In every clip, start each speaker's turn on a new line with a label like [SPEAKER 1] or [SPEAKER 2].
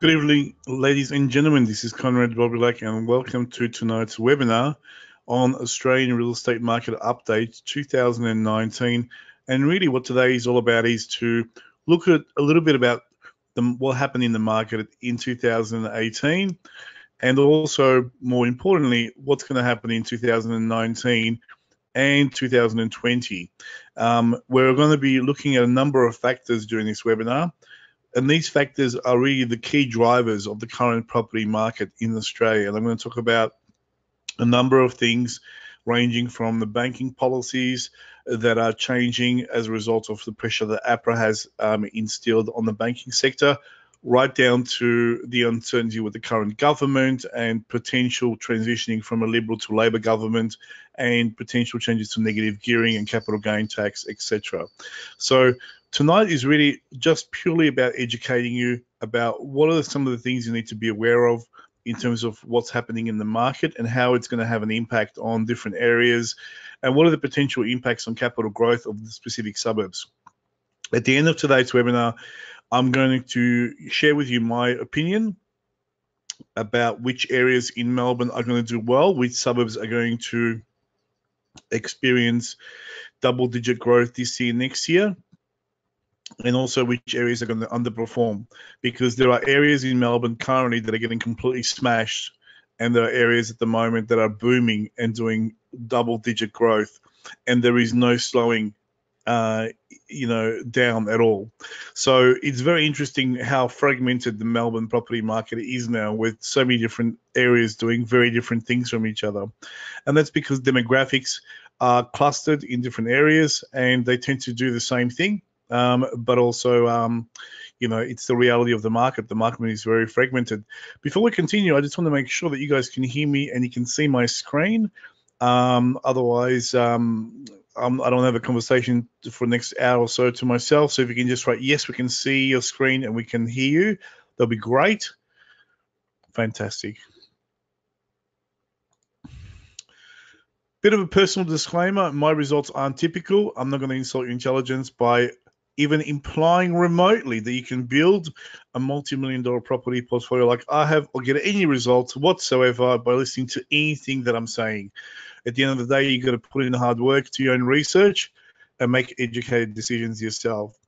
[SPEAKER 1] Good evening, ladies and gentlemen. This is Conrad Bobilak, and welcome to tonight's webinar on Australian Real Estate Market Update 2019. And really what today is all about is to look at a little bit about what happened in the market in 2018, and also, more importantly, what's going to happen in 2019 and 2020. We're going to be looking at a number of factors during this webinar. And these factors are really the key drivers of the current property market in Australia. And I'm going to talk about a number of things ranging from the banking policies that are changing as a result of the pressure that APRA has instilled on the banking sector, right down to the uncertainty with the current government and potential transitioning from a Liberal to Labor government and potential changes to negative gearing and capital gain tax, etc. So tonight is really just purely about educating you about what are some of the things you need to be aware of in terms of what's happening in the market and how it's going to have an impact on different areas and what are the potential impacts on capital growth of the specific suburbs. At the end of today's webinar, I'm going to share with you my opinion about which areas in Melbourne are going to do well, which suburbs are going to experience double-digit growth this year, next year, and also which areas are going to underperform, because there are areas in Melbourne currently that are getting completely smashed, and there are areas at the moment that are booming and doing double-digit growth, and there is no slowing down at all. So it's very interesting how fragmented the Melbourne property market is now, with so many different areas doing very different things from each other. And that's because demographics are clustered in different areas and they tend to do the same thing. But also, it's the reality of the market. The market is very fragmented. Before we continue, I just want to make sure that you guys can hear me and you can see my screen. Otherwise, I don't have a conversation for the next hour or so to myself. So if you can just write, yes, we can see your screen and we can hear you, that'll be great. Fantastic. Bit of a personal disclaimer, my results aren't typical. I'm not going to insult your intelligence by even implying remotely that you can build a multi-million-dollar property portfolio like I have or get any results whatsoever by listening to anything that I'm saying. At the end of the day, you've got to put in the hard work, do your own research, and make educated decisions yourself.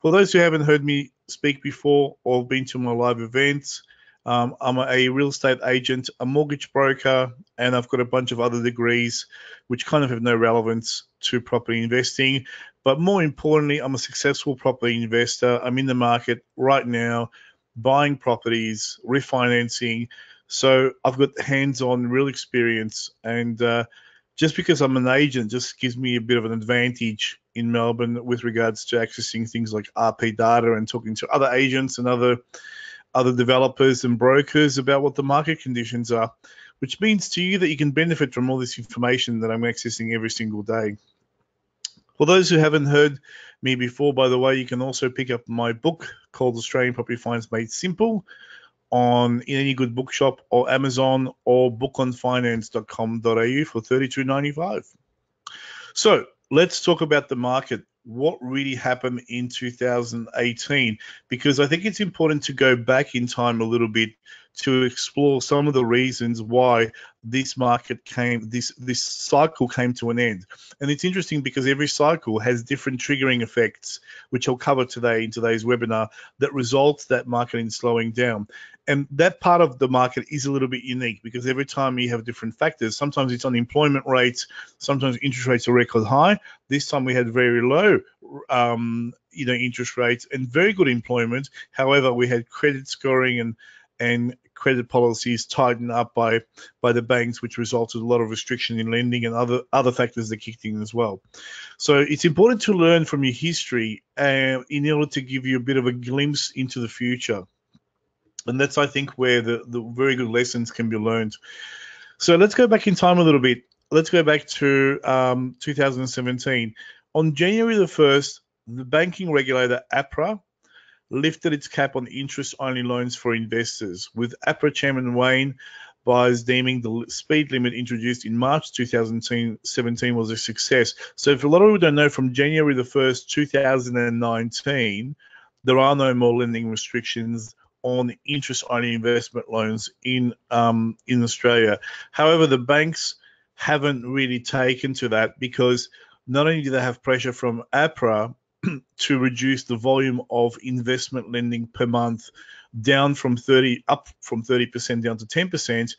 [SPEAKER 1] For those who haven't heard me speak before or been to my live events, I'm a real estate agent, a mortgage broker, and I've got a bunch of other degrees which kind of have no relevance to property investing. But more importantly, I'm a successful property investor. I'm in the market right now, buying properties, refinancing. So I've got hands-on real experience, and just because I'm an agent just gives me a bit of an advantage in Melbourne with regards to accessing things like RP data and talking to other agents and other developers and brokers about what the market conditions are, which means to you that you can benefit from all this information that I'm accessing every single day. For those who haven't heard me before, by the way, you can also pick up my book called Australian Property Finance Made Simple in any good bookshop or Amazon or bookonfinance.com.au for $32.95. So let's talk about the market. What really happened in 2018, because I think it's important to go back in time a little bit to explore some of the reasons why this cycle came to an end. And it's interesting because every cycle has different triggering effects, which I'll cover today in today's webinar, that results that market in slowing down. And that part of the market is a little bit unique because every time you have different factors. Sometimes it's unemployment rates, sometimes interest rates are record high. This time we had very low interest rates and very good employment. However, we had credit scoring and credit policies tightened up by the banks, which resulted in a lot of restriction in lending and other factors that kicked in as well. So it's important to learn from your history in order to give you a bit of a glimpse into the future. And that's, I think, where the very good lessons can be learned. So let's go back in time a little bit. Let's go back to 2017. On January the 1st, the banking regulator APRA lifted its cap on interest-only loans for investors, with APRA Chairman Wayne Byres deeming the speed limit introduced in March 2017 was a success. So if a lot of people don't know, from January the 1st, 2019, there are no more lending restrictions on interest-only investment loans in Australia. However, the banks haven't really taken to that, because not only do they have pressure from APRA to reduce the volume of investment lending per month down from 30% down to 10%.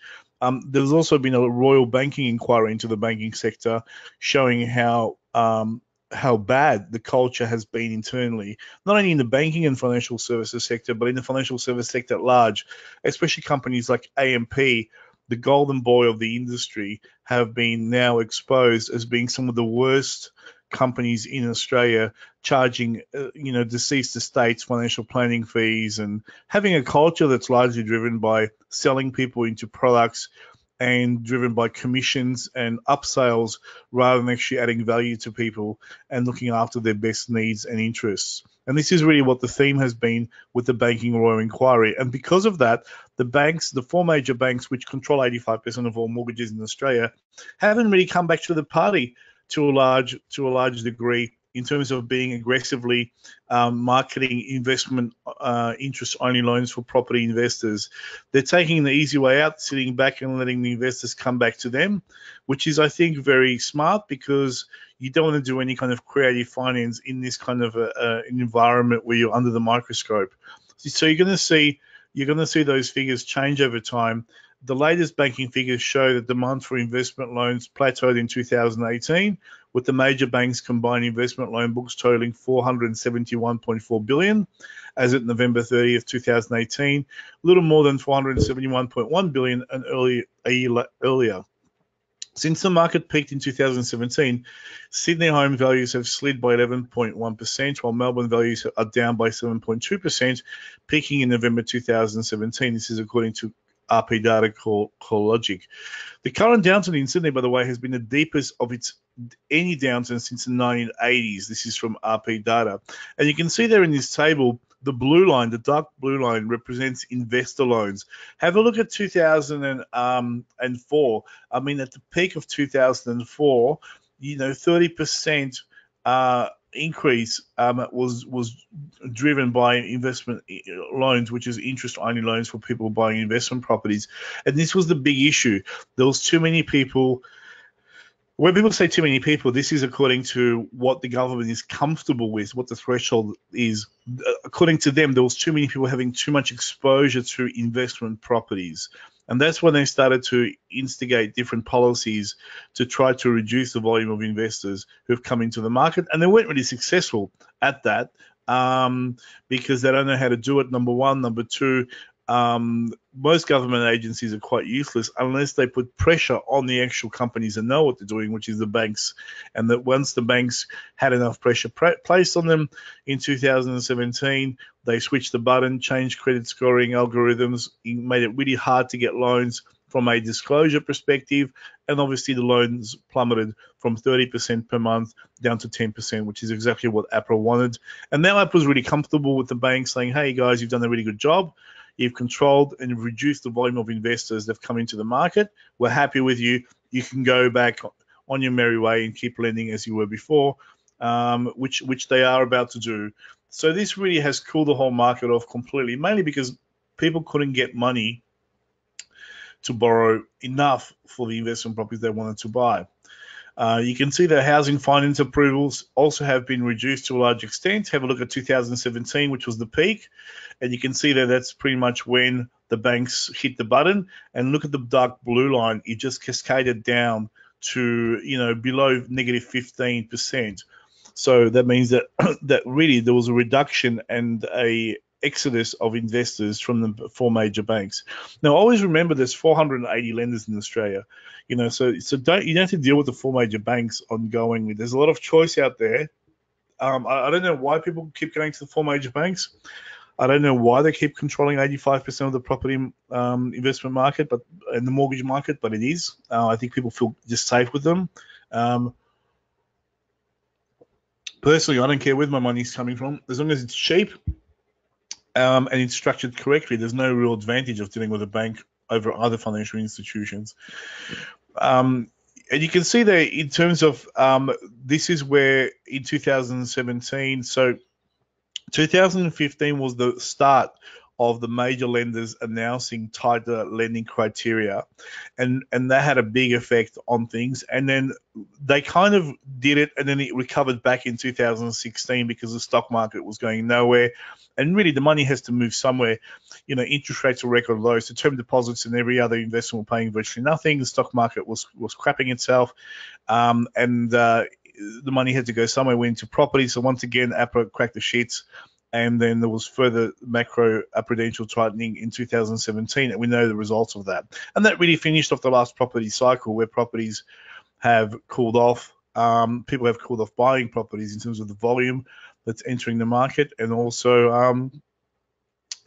[SPEAKER 1] There's also been a Royal Banking inquiry into the banking sector showing how bad the culture has been internally, not only in the banking and financial services sector, but in the financial service sector at large, especially companies like AMP, the golden boy of the industry, have been now exposed as being some of the worst companies in Australia, charging deceased estates financial planning fees, and having a culture that's largely driven by selling people into products and driven by commissions and upsales rather than actually adding value to people and looking after their best needs and interests. And this is really what the theme has been with the Banking Royal Inquiry. And because of that, the banks, the four major banks, which control 85% of all mortgages in Australia, haven't really come back to the party to a large degree in terms of being aggressively marketing investment interest-only loans for property investors. They're taking the easy way out, sitting back and letting the investors come back to them, which is, I think, very smart, because you don't want to do any kind of creative finance in this kind of an environment where you're under the microscope. So you're going to see those figures change over time. The latest banking figures show that demand for investment loans plateaued in 2018, with the major banks' combined investment loan books totaling $471.4 billion as of November 30th, 2018, a little more than $471.1 billion a year earlier. Since the market peaked in 2017, Sydney home values have slid by 11.1%, while Melbourne values are down by 7.2%, peaking in November 2017. This is according to RP data CoreLogic. The current downturn in Sydney, by the way, has been the deepest of any downturn since the 1980s. This is from RP data. And you can see there in this table, the blue line, the dark blue line, represents investor loans. Have a look at 2004. I mean, at the peak of 2004, 30% increase was driven by investment loans, which is interest-only loans for people buying investment properties. And this was the big issue. There was too many people. When people say too many people, this is according to what the government is comfortable with, what the threshold is. According to them, there was too many people having too much exposure to investment properties. And that's when they started to instigate different policies to try to reduce the volume of investors who've come into the market. And they weren't really successful at that because they don't know how to do it, number one. Number two, most government agencies are quite useless unless they put pressure on the actual companies that know what they're doing, which is the banks. And that once the banks had enough pressure placed on them in 2017, they switched the button, changed credit scoring algorithms, made it really hard to get loans from a disclosure perspective, and obviously the loans plummeted from 30% per month down to 10%, which is exactly what APRA wanted. And now APRA's really comfortable with the banks saying, hey guys, you've done a really good job. You've controlled and reduced the volume of investors that have come into the market. We're happy with you. You can go back on your merry way and keep lending as you were before, which they are about to do. So this really has cooled the whole market off completely, mainly because people couldn't get money to borrow enough for the investment properties they wanted to buy. You can see that housing finance approvals also have been reduced to a large extent. Have a look at 2017, which was the peak, and you can see that that's pretty much when the banks hit the button. And look at the dark blue line; it just cascaded down to below negative 15%. So that means that that really there was a reduction and a exodus of investors from the four major banks. Now, always remember there's 480 lenders in Australia, so you don't have to deal with the four major banks ongoingly. There's a lot of choice out there. I don't know why people keep going to the four major banks. I don't know why they keep controlling 85% of the property investment market, and the mortgage market, but it is. I think people feel just safe with them. Personally, I don't care where my money's coming from, as long as it's cheap. And it's structured correctly. There's no real advantage of dealing with a bank over other financial institutions. And you can see there in terms of this is where in 2017, so 2015 was the start of the major lenders announcing tighter lending criteria, and that had a big effect on things. And then they kind of did it, and then it recovered back in 2016 because the stock market was going nowhere, and really the money has to move somewhere. You know, interest rates are record low, so term deposits and every other investment were paying virtually nothing. The stock market was crapping itself, and the money had to go somewhere. Went into property. So once again, APRA cracked the sheets. And then there was further macro prudential tightening in 2017, and we know the results of that. And that really finished off the last property cycle, where properties have cooled off. People have cooled off buying properties in terms of the volume that's entering the market, and also,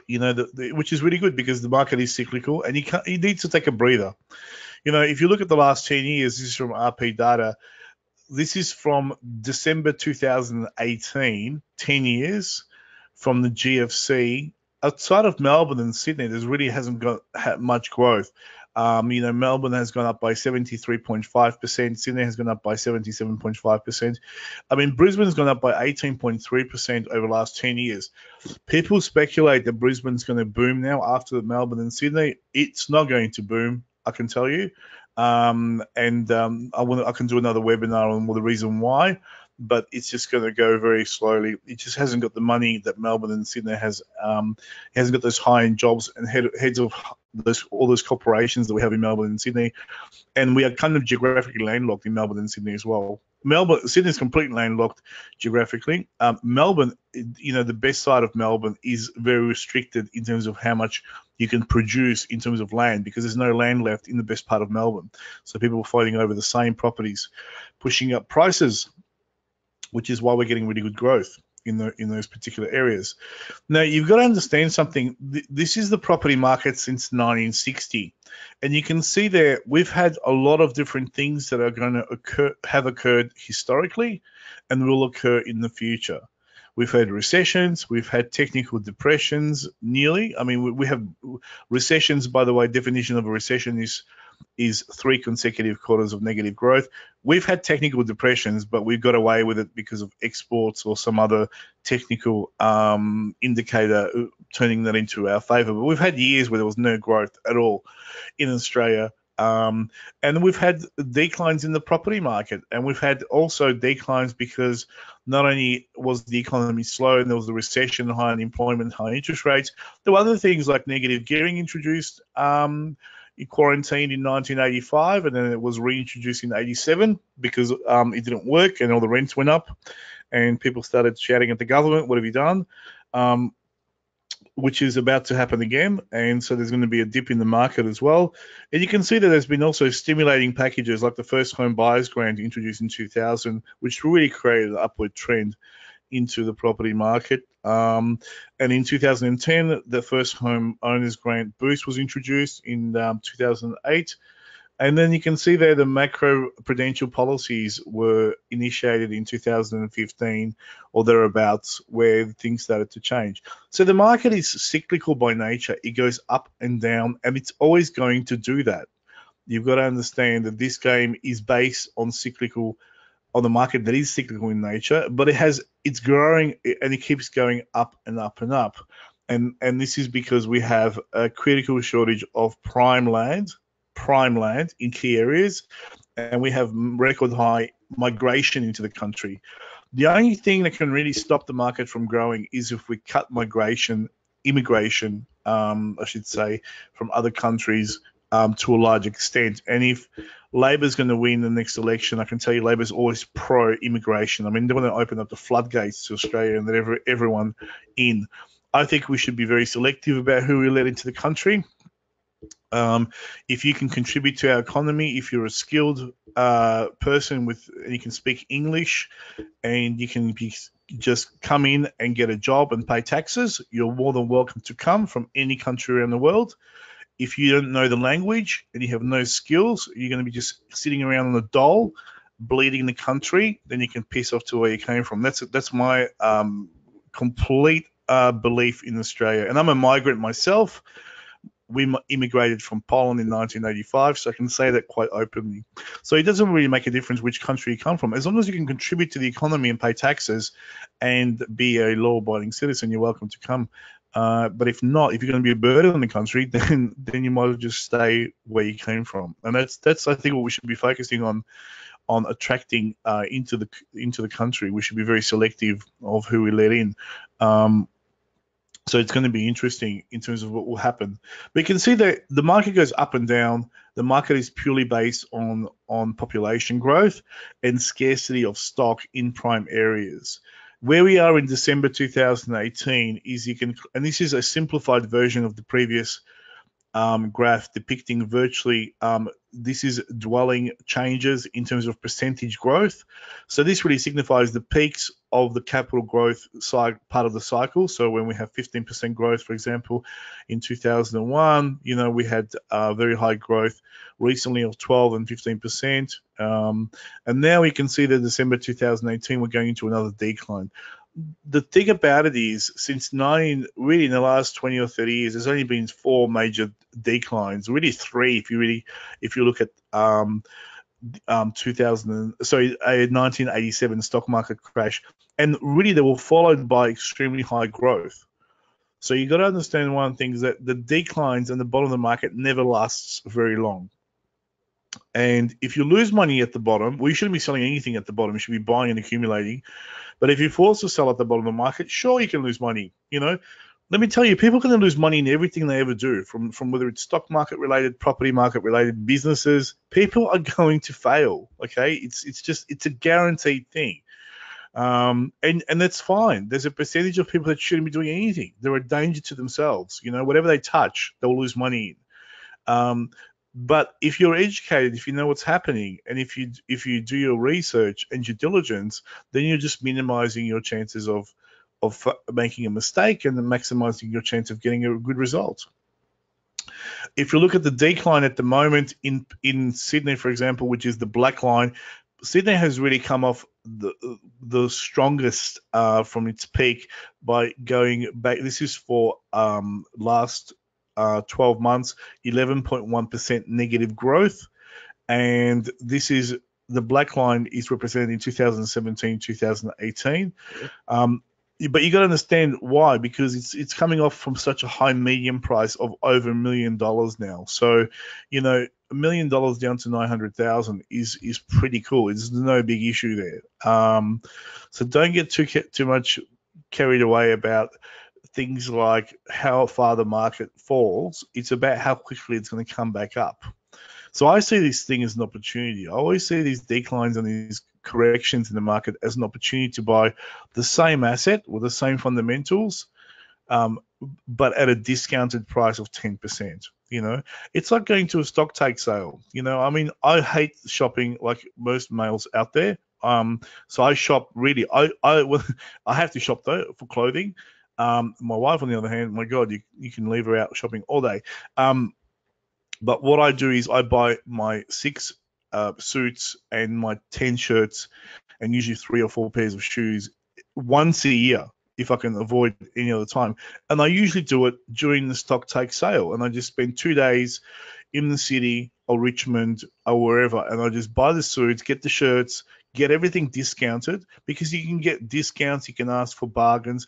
[SPEAKER 1] you know, which is really good because the market is cyclical, and you need to take a breather. You know, if you look at the last 10 years, this is from RP data. This is from December 2018, 10 years. From the GFC, outside of Melbourne and Sydney, there really hasn't got much growth. You know, Melbourne has gone up by 73.5%. Sydney has gone up by 77.5%. I mean, Brisbane's gone up by 18.3% over the last 10 years. People speculate that Brisbane's going to boom now after Melbourne and Sydney. It's not going to boom, I can tell you. I can do another webinar on the reason why. But it's just going to go very slowly. It just hasn't got the money that Melbourne and Sydney has. It hasn't got those high-end jobs and heads of all those corporations that we have in Melbourne and Sydney. And we are kind of geographically landlocked in Melbourne and Sydney as well. Sydney is completely landlocked geographically. Melbourne, you know, the best side of Melbourne is very restricted in terms of how much you can produce in terms of land, because there's no land left in the best part of Melbourne. So people are fighting over the same properties, pushing up prices, which is why we're getting really good growth in those particular areas. Now, you've got to understand something. This is the property market since 1960. And you can see there, we've had a lot of different things that are going to have occurred historically and will occur in the future. We've had recessions. We've had technical depressions nearly. I mean, we have recessions, by the way. Definition of a recession is 3 consecutive quarters of negative growth. We've had technical depressions, but we've got away with it because of exports or some other technical indicator turning that into our favor. But we've had years where there was no growth at all in Australia. And we've had declines in the property market, and we've had also declines because not only was the economy slow and there was the recession, high unemployment, high interest rates, there were other things like negative gearing introduced quarantined in 1985, and then it was reintroduced in 87 because it didn't work and all the rents went up and people started shouting at the government, what have you done? Which is about to happen again, and so there's going to be a dip in the market as well. And you can see that there's been also stimulating packages like the First Home Buyers Grant introduced in 2000, which really created an upward trend into the property market. And in 2010, the First Home Owners Grant Boost was introduced in 2008. And then you can see there the macro prudential policies were initiated in 2015 or thereabouts, where things started to change. So the market is cyclical by nature. It goes up and down, and it's always going to do that. You've got to understand that this game is based on the market that is cyclical in nature, but it's growing and it keeps going up and up and up. And this is because we have a critical shortage of prime land in key areas, and we have record high migration into the country. The only thing that can really stop the market from growing is if we cut immigration, I should say, from other countries to a large extent. And if Labor's going to win the next election, I can tell you Labor's always pro-immigration. I mean, they want to open up the floodgates to Australia and let everyone in. I think we should be very selective about who we let into the country. If you can contribute to our economy, if you're a skilled person and you can speak English and you can just come in and get a job and pay taxes, you're more than welcome to come from any country around the world. If you don't know the language and you have no skills, you're going to be just sitting around on a dole, bleeding the country, then you can piss off to where you came from. That's my complete belief in Australia. And I'm a migrant myself. We immigrated from Poland in 1985, so I can say that quite openly. So it doesn't really make a difference which country you come from. As long as you can contribute to the economy and pay taxes and be a law-abiding citizen, you're welcome to come. But if not, if you're going to be a burden on the country, then you might as well just stay where you came from. And that's I think what we should be focusing on attracting into the country. We should be very selective of who we let in. So it's going to be interesting in terms of what will happen. But you can see that the market goes up and down. The market is purely based on population growth and scarcity of stock in prime areas. Where we are in December 2018 is and this is a simplified version of the previous graph depicting virtually this is dwelling changes in terms of percentage growth. So this really signifies the peaks of the capital growth part of the cycle. So when we have 15% growth, for example, in 2001, we had very high growth recently of 12 and 15%. And now we can see that December 2018, we're going into another decline. The thing about it is, really in the last 20 or 30 years, there's only been 4 major declines. Really 3 if you look at 1987 stock market crash, and really they were followed by extremely high growth. So you got to understand one thing is that the declines and the bottom of the market never lasts very long. And if you lose money at the bottom, well, you shouldn't be selling anything at the bottom. You should be buying and accumulating. But if you're forced to sell at the bottom of the market, sure, you can lose money. Let me tell you, people are going to lose money in everything they ever do, from whether it's stock market related, property market related, businesses. People are going to fail. Okay, it's a guaranteed thing. And that's fine. There's a percentage of people that shouldn't be doing anything. They're a danger to themselves. Whatever they touch, they'll lose money in. But if you're educated, if you know what's happening, and if you do your research and due diligence, then you're just minimizing your chances of making a mistake and then maximizing your chance of getting a good result. If you look at the decline at the moment in Sydney, for example, which is the black line, Sydney has really come off the strongest from its peak by going back. This is for last 12 months, 11.1% negative growth. And this is the black line is represented in 2017, 2018. But you got to understand why, because it's coming off from such a high median price of over $1 million now. So, $1 million down to 900,000 is pretty cool. There's no big issue there. So don't get too much carried away about things like how far the market falls. It's about how quickly it's going to come back up. So I see this thing as an opportunity. I always see these declines and these corrections in the market as an opportunity to buy the same asset with the same fundamentals, but at a discounted price of 10%. It's like going to a stock take sale. I hate shopping like most males out there. So I shop really. I have to shop though for clothing. My wife, on the other hand, my God, you can leave her out shopping all day. But what I do is I buy my 6 suits and my 10 shirts and usually 3 or 4 pairs of shoes once a year if I can avoid any other time. And I usually do it during the stock take sale. And I just spend 2 days in the city or Richmond or wherever, and I just buy the suits, get the shirts, get everything discounted, because you can get discounts, you can ask for bargains.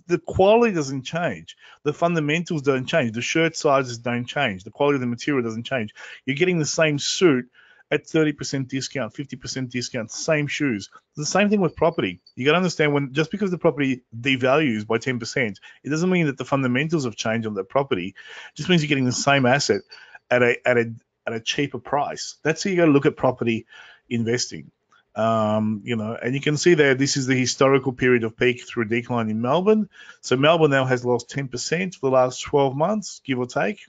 [SPEAKER 1] The quality doesn't change. The fundamentals don't change. The shirt sizes don't change. The quality of the material doesn't change. You're getting the same suit at 30% discount, 50% discount, same shoes. The same thing with property. You got to understand, just because the property devalues by 10%, it doesn't mean that the fundamentals have changed on that property. It just means you're getting the same asset at a cheaper price. That's how you got to look at property investing. And you can see there, this is the historical period of peak through decline in Melbourne. So Melbourne now has lost 10% for the last 12 months, give or take.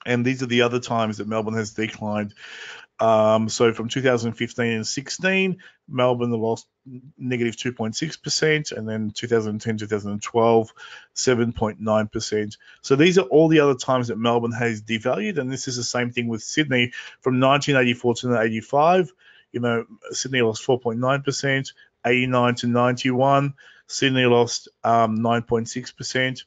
[SPEAKER 1] And these are the other times that Melbourne has declined. So from 2015 and 16, Melbourne lost negative 2.6%, and then 2010, 2012, 7.9%. So these are all the other times that Melbourne has devalued, and this is the same thing with Sydney. From 1984 to 1985, Sydney lost 4.9%, 89 to 91, Sydney lost 9.6%.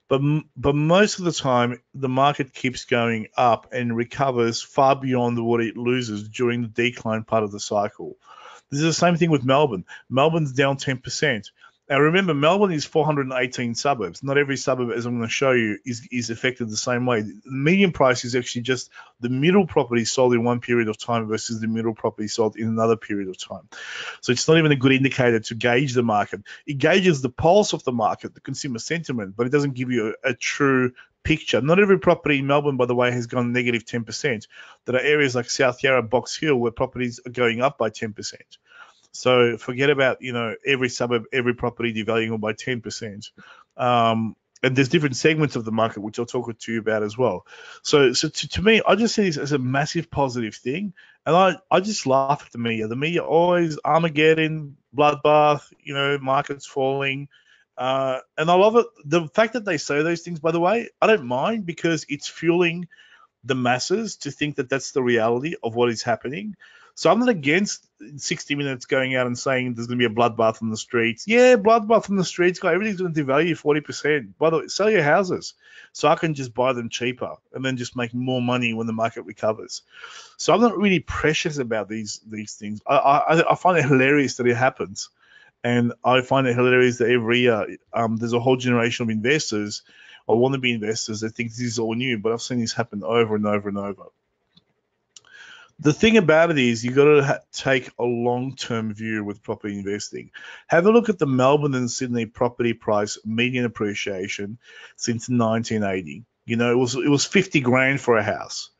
[SPEAKER 1] But most of the time, the market keeps going up and recovers far beyond what it loses during the decline part of the cycle. This is the same thing with Melbourne. Melbourne's down 10%. Now, remember, Melbourne is 418 suburbs. Not every suburb, as I'm going to show you, is affected the same way. The median price is actually just the middle property sold in one period of time versus the middle property sold in another period of time. So it's not even a good indicator to gauge the market. It gauges the pulse of the market, the consumer sentiment, but it doesn't give you a true picture. Not every property in Melbourne, by the way, has gone negative 10%. There are areas like South Yarra, Box Hill, where properties are going up by 10%. So forget about, every suburb, every property devaluing by 10%. And there's different segments of the market, which I'll talk to you about as well. So to me, I just see this as a massive positive thing. And I just laugh at the media. The media always Armageddon, bloodbath, markets falling. And I love it. The fact that they say those things, by the way, I don't mind, because it's fueling the masses to think that that's the reality of what is happening. So I'm not against 60 Minutes going out and saying there's going to be a bloodbath on the streets. Yeah, bloodbath on the streets, guy. Everything's going to devalue 40%. By the way, sell your houses so I can just buy them cheaper and then just make more money when the market recovers. So I'm not really precious about these things. I find it hilarious that it happens. And I find it hilarious that every year there's a whole generation of investors or wannabe investors that think this is all new, but I've seen this happen over and over and over. The thing about it is you've got to take a long-term view with property investing. Have a look at the Melbourne and Sydney property price median appreciation since 1980. It was 50 grand for a house.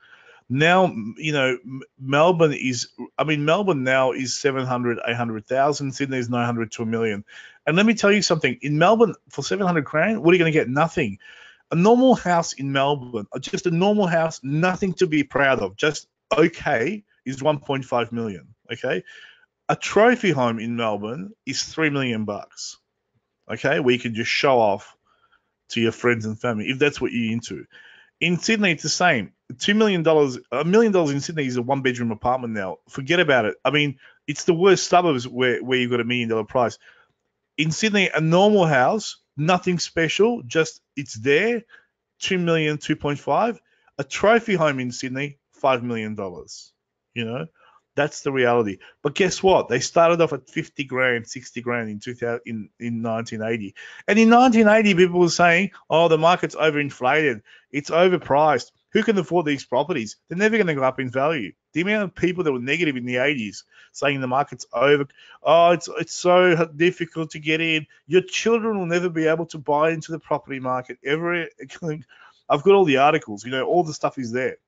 [SPEAKER 1] Now, Melbourne now is 700, 800,000. Sydney is 900 to a million. And let me tell you something. In Melbourne, for 700 grand, what are you going to get? Nothing. A normal house in Melbourne, just a normal house, nothing to be proud of, just okay, is 1.5 million. Okay, a trophy home in Melbourne is $3 million. Okay, where you can just show off to your friends and family if that's what you're into. In Sydney, it's the same. $2 million, $1 million in Sydney is a one-bedroom apartment now. Forget about it. I mean, it's the worst suburbs where you've got $1 million price. In Sydney, a normal house, nothing special, just it's there, 2 million, 2.5. A trophy home in Sydney, $5 million. That's the reality. But guess what? They started off at 50 grand, 60 grand in 1980. And in 1980, people were saying, oh, the market's overinflated. It's overpriced. Who can afford these properties? They're never going to go up in value. The amount of people that were negative in the 80s saying the market's over, oh, it's so difficult to get in. Your children will never be able to buy into the property market ever. I've got all the articles, all the stuff is there.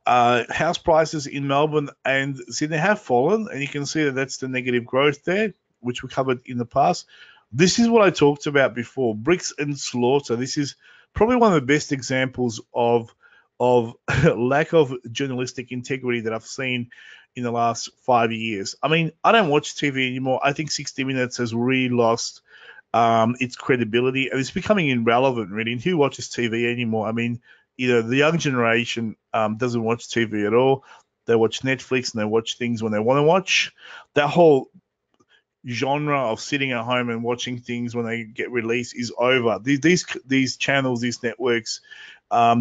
[SPEAKER 1] House prices in Melbourne and Sydney have fallen, and you can see that that's the negative growth there, which we covered in the past. This is what I talked about before, bricks and slaughter. This is probably one of the best examples of lack of journalistic integrity that I've seen in the last 5 years. I mean, I don't watch TV anymore. I think 60 Minutes has really lost its credibility, and it's becoming irrelevant, really. And who watches TV anymore? I mean, the young generation doesn't watch TV at all. They watch Netflix and they watch things when they want to watch. That whole genre of sitting at home and watching things when they get released is over. These channels, these networks,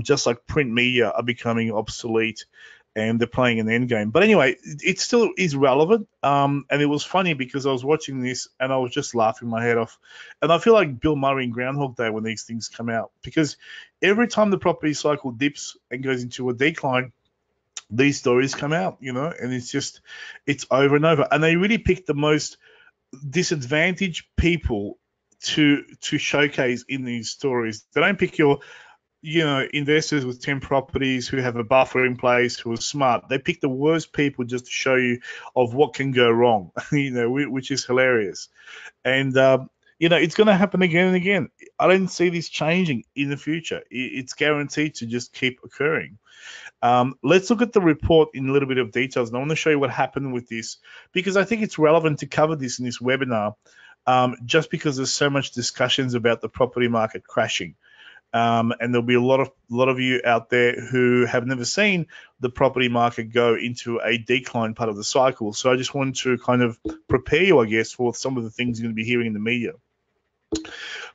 [SPEAKER 1] just like print media, are becoming obsolete, and they're playing an end game. But anyway, it still is relevant. And it was funny because I was watching this and I was just laughing my head off. And I feel like Bill Murray in Groundhog Day when these things come out, because every time the property cycle dips and goes into a decline, these stories come out, and it's over and over. And they really pick the most disadvantaged people to showcase in these stories. They don't pick your investors with 10 properties who have a buffer in place, who are smart. They pick the worst people just to show you of what can go wrong, which is hilarious. And, it's going to happen again and again. I don't see this changing in the future. It's guaranteed to just keep occurring. Let's look at the report in a little bit of details. And I want to show you what happened with this, because I think it's relevant to cover this in this webinar, just because there's so much discussions about the property market crashing. And there'll be a lot of you out there who have never seen the property market go into a decline part of the cycle. So I just wanted to kind of prepare you, I guess, for some of the things you're going to be hearing in the media.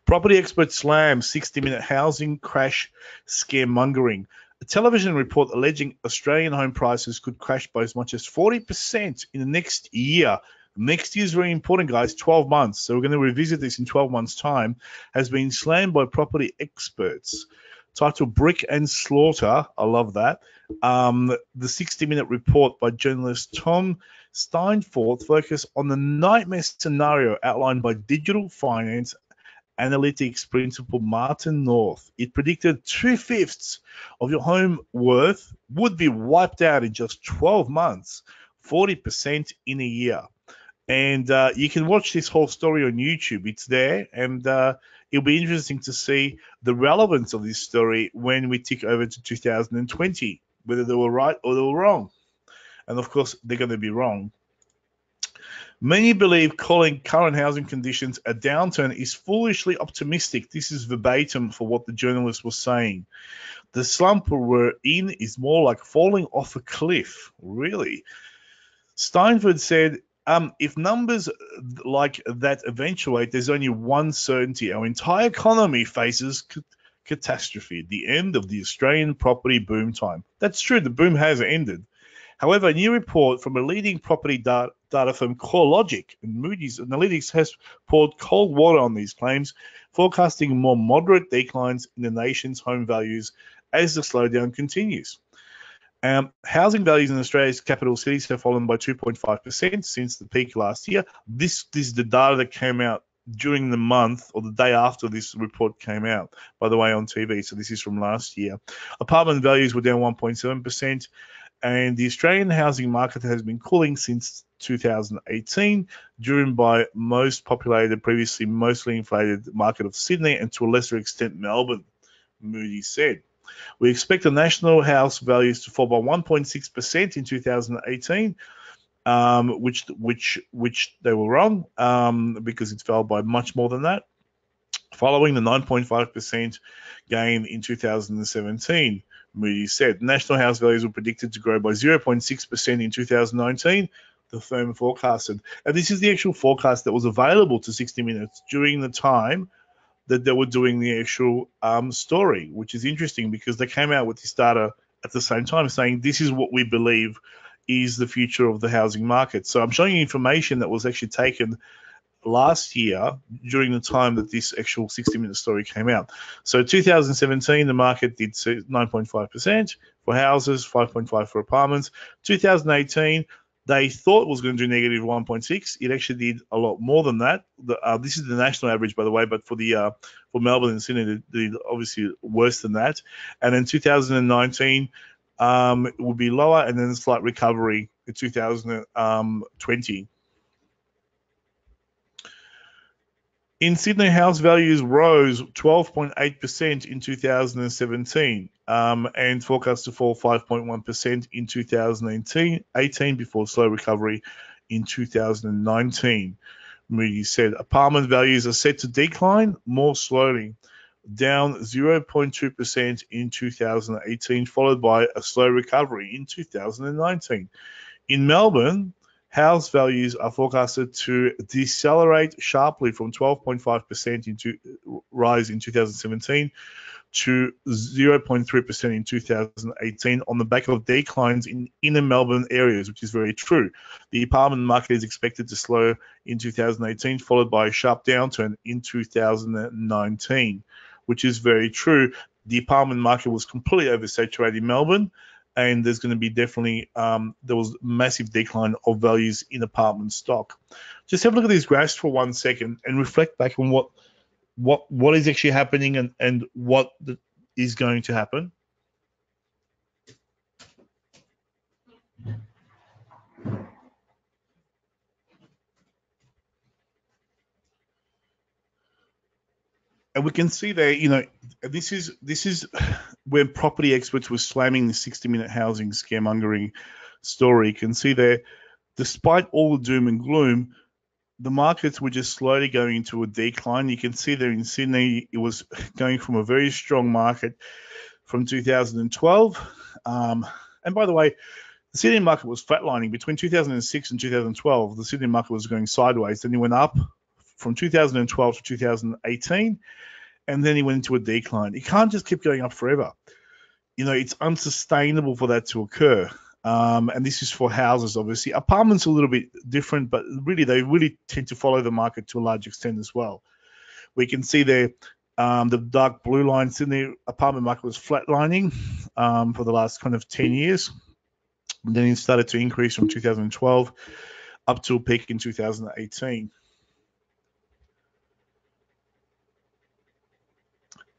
[SPEAKER 1] Property expert slam 60-minute housing crash scaremongering. A television report alleging Australian home prices could crash by as much as 40% in the next year Next year is very important, guys, 12 months. So we're going to revisit this in 12 months' time, has been slammed by property experts. Titled Brick and Slaughter. I love that. The 60-minute report by journalist Tom Steinforth focused on the nightmare scenario outlined by digital finance analytics principal Martin North. It predicted 2/5 of your home worth would be wiped out in just 12 months, 40% in a year. And you can watch this whole story on YouTube. It's there, and it'll be interesting to see the relevance of this story when we tick over to 2020, whether they were right or they were wrong. And of course, they're going to be wrong. Many believe calling current housing conditions a downturn is foolishly optimistic. This is verbatim for what the journalist was saying. The slump we're in is more like falling off a cliff. Really? Steinford said, if numbers like that eventuate, there's only one certainty. Our entire economy faces catastrophe, the end of the Australian property boom time. That's true. The boom has ended. However, a new report from a leading property data firm, CoreLogic, and Moody'S Analytics has poured cold water on these claims, forecasting more moderate declines in the nation's home values as the slowdown continues. Housing values in Australia's capital cities have fallen by 2.5% since the peak last year. This is the data that came out during the month or the day after this report came out, by the way, on TV. So this is from last year. Apartment values were down 1.7%, and the Australian housing market has been cooling since 2018, driven by most populated, previously mostly inflated market of Sydney and to a lesser extent Melbourne, Moody's said. We expect the national house values to fall by 1.6% in 2018, which they were wrong because it fell by much more than that, following the 9.5% gain in 2017. Moody's said national house values were predicted to grow by 0.6% in 2019. The firm forecasted, and this is the actual forecast that was available to 60 Minutes during the time that they were doing the actual story, which is interesting because they came out with this data at the same time saying this is what we believe is the future of the housing market. So I'm showing you information that was actually taken last year during the time that this actual 60-minute story came out. So 2017, the market did 9.5% for houses, 5.5% for apartments. 2018, they thought it was going to do negative 1.6. It actually did a lot more than that. This is the national average, by the way, but for Melbourne and Sydney, it did obviously worse than that. And then 2019 it will be lower, and then a slight recovery in 2020. In Sydney, house values rose 12.8% in 2017 and forecast to fall 5.1% in 2018 before slow recovery in 2019. Moody's said apartment values are set to decline more slowly, down 0.2% in 2018, followed by a slow recovery in 2019. In Melbourne, house values are forecasted to decelerate sharply from 12.5% rise in 2017 to 0.3% in 2018 on the back of declines in inner Melbourne areas, which is very true. The apartment market is expected to slow in 2018, followed by a sharp downturn in 2019, which is very true. The apartment market was completely oversaturated in Melbourne, and there's going to be definitely there was massive decline of values in apartment stock. Just have a look at these graphs for 1 second and reflect back on what is actually happening and what is going to happen. And we can see there, this is where property experts were slamming the 60-minute housing scaremongering story. You can see there, despite all the doom and gloom, the markets were just slowly going into a decline. You can see there in Sydney, it was going from a very strong market from 2012. And by the way, the Sydney market was flatlining between 2006 and 2012. The Sydney market was going sideways. Then it went up from 2012 to 2018, and then it went into a decline. It can't just keep going up forever. It's unsustainable for that to occur. And this is for houses, obviously. Apartments are a little bit different, but really they really tend to follow the market to a large extent as well. We can see there the dark blue line. Sydney apartment market was flatlining for the last kind of 10 years. And then it started to increase from 2012 up to a peak in 2018.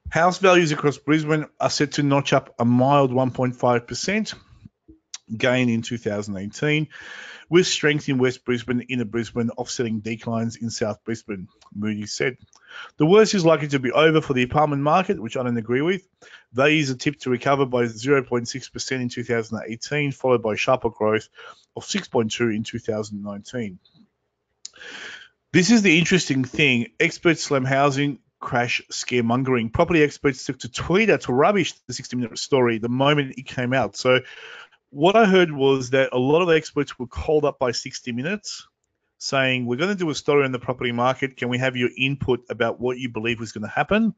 [SPEAKER 1] House values across Brisbane are set to notch up a mild 1.5% gain in 2018, with strength in West Brisbane, Inner Brisbane offsetting declines in South Brisbane, Moody's said. The worst is likely to be over for the apartment market, which I don't agree with. Values are tipped to recover by 0.6% in 2018, followed by sharper growth of 6.2% in 2019. This is the interesting thing. Experts slam housing crash scaremongering. Property experts took to Twitter to rubbish the 60-minute story the moment it came out. So what I heard was that a lot of the experts were called up by 60 Minutes saying, we're going to do a story on the property market. Can we have your input about what you believe was going to happen?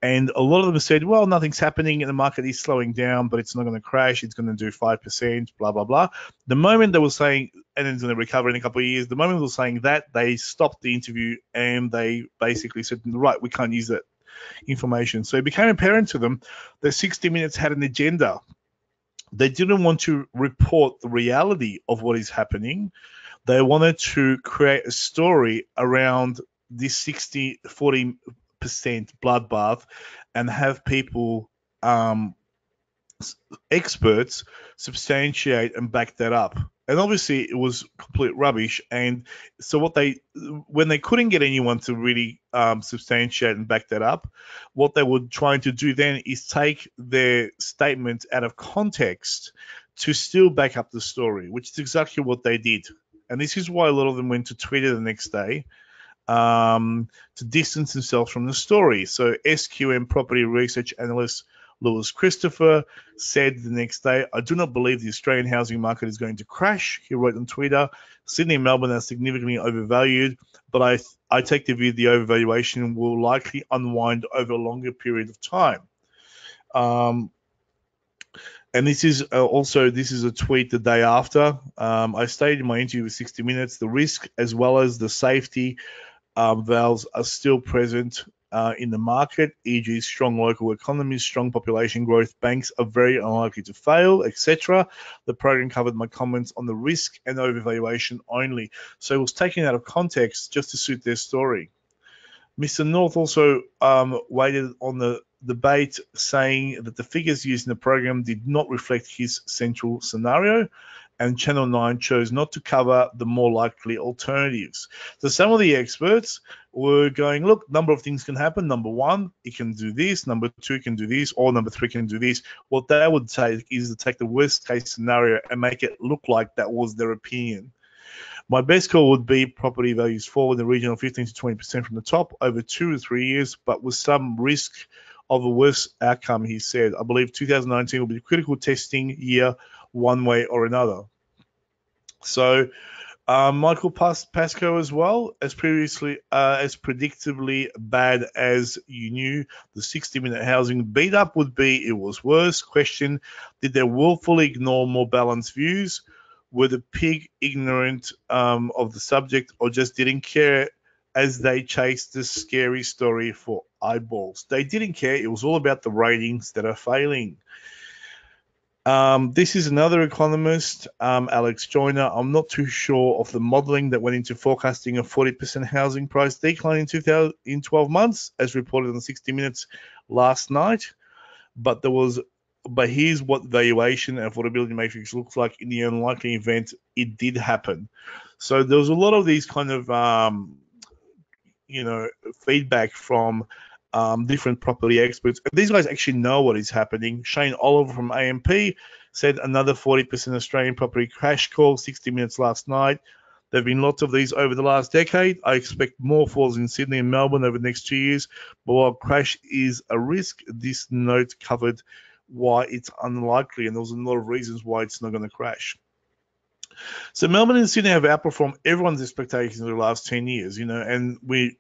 [SPEAKER 1] And a lot of them said, well, nothing's happening and the market is slowing down, but it's not going to crash. It's going to do 5%, blah, blah, blah. The moment they were saying, and it's going to recover in a couple of years, the moment they were saying that, they stopped the interview and they basically said, right, we can't use that information. So it became apparent to them that 60 Minutes had an agenda. They didn't want to report the reality of what is happening. They wanted to create a story around this 40% bloodbath and have people, experts, substantiate and back that up. And obviously it was complete rubbish. And so when they couldn't get anyone to really substantiate and back that up, what they were trying to do then is take their statement out of context to still back up the story, which is exactly what they did. And this is why a lot of them went to Twitter the next day to distance themselves from the story. So SQM property research analyst Lewis Christopher said the next day, I do not believe the Australian housing market is going to crash. He wrote on Twitter, Sydney and Melbourne are significantly overvalued, but I take the view the overvaluation will likely unwind over a longer period of time. And this is this is a tweet the day after. I stated in my interview with 60 Minutes, the risk as well as the safety valves are still present in the market, e.g. strong local economies, strong population growth, banks are very unlikely to fail, etc. The program covered my comments on the risk and overvaluation only. So it was taken out of context just to suit their story. Mr. North also weighed on the debate, saying that the figures used in the program did not reflect his central scenario, and Channel 9 chose not to cover the more likely alternatives. So some of the experts were going, look, number of things can happen. Number one, it can do this. Number two, it can do this. Or number three can do this. What they would say is to take the worst case scenario and make it look like that was their opinion. My best call would be property values fall in the region of 15 to 20% from the top over 2 to 3 years, but with some risk of a worse outcome, he said. I believe 2019 will be a critical testing year one way or another. So Michael Pascoe as well, as previously, as predictably bad as you knew, the 60-minute housing beat up would be, it was worse. Question, did they willfully ignore more balanced views? Were the pig ignorant of the subject or just didn't care as they chased the scary story for eyeballs? They didn't care. It was all about the ratings that are failing. This is another economist, Alex Joyner. I'm not too sure of the modelling that went into forecasting a 40% housing price decline in 12 months, as reported on 60 Minutes last night. But here's what valuation and affordability matrix looks like in the unlikely event it did happen. So there was a lot of these kind of, feedback from different property experts. These guys actually know what is happening. Shane Oliver from AMP said another 40% Australian property crash call, 60 Minutes last night. There have been lots of these over the last decade. I expect more falls in Sydney and Melbourne over the next 2 years. But while crash is a risk, this note covered why it's unlikely, and there was a lot of reasons why it's not going to crash. So Melbourne and Sydney have outperformed everyone's expectations in the last 10 years, and we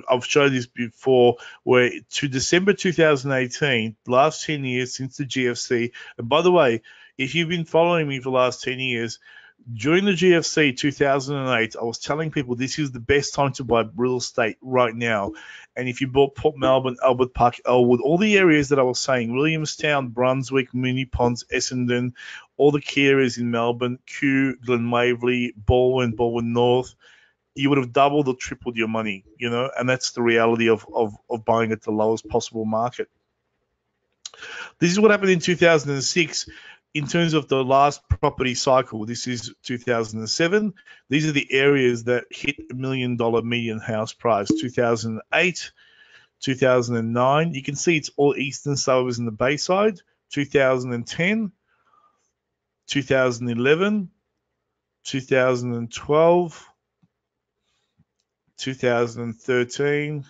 [SPEAKER 1] I've shown this before, where to December 2018, last 10 years since the GFC, and by the way, if you've been following me for the last 10 years, during the GFC 2008, I was telling people this is the best time to buy real estate right now. And if you bought Port Melbourne, Albert Park, Elwood, all the areas that I was saying, Williamstown, Brunswick, Moonee Ponds, Essendon, all the key areas in Melbourne, Kew, Glen Waverley, Baldwin, Baldwin North, you would have doubled or tripled your money, you know, and that's the reality of buying at the lowest possible market. This is what happened in 2006 in terms of the last property cycle. This is 2007. These are the areas that hit $1 million median house price. 2008, 2009. You can see it's all eastern suburbs in the Bayside. 2010, 2011, 2012, 2013,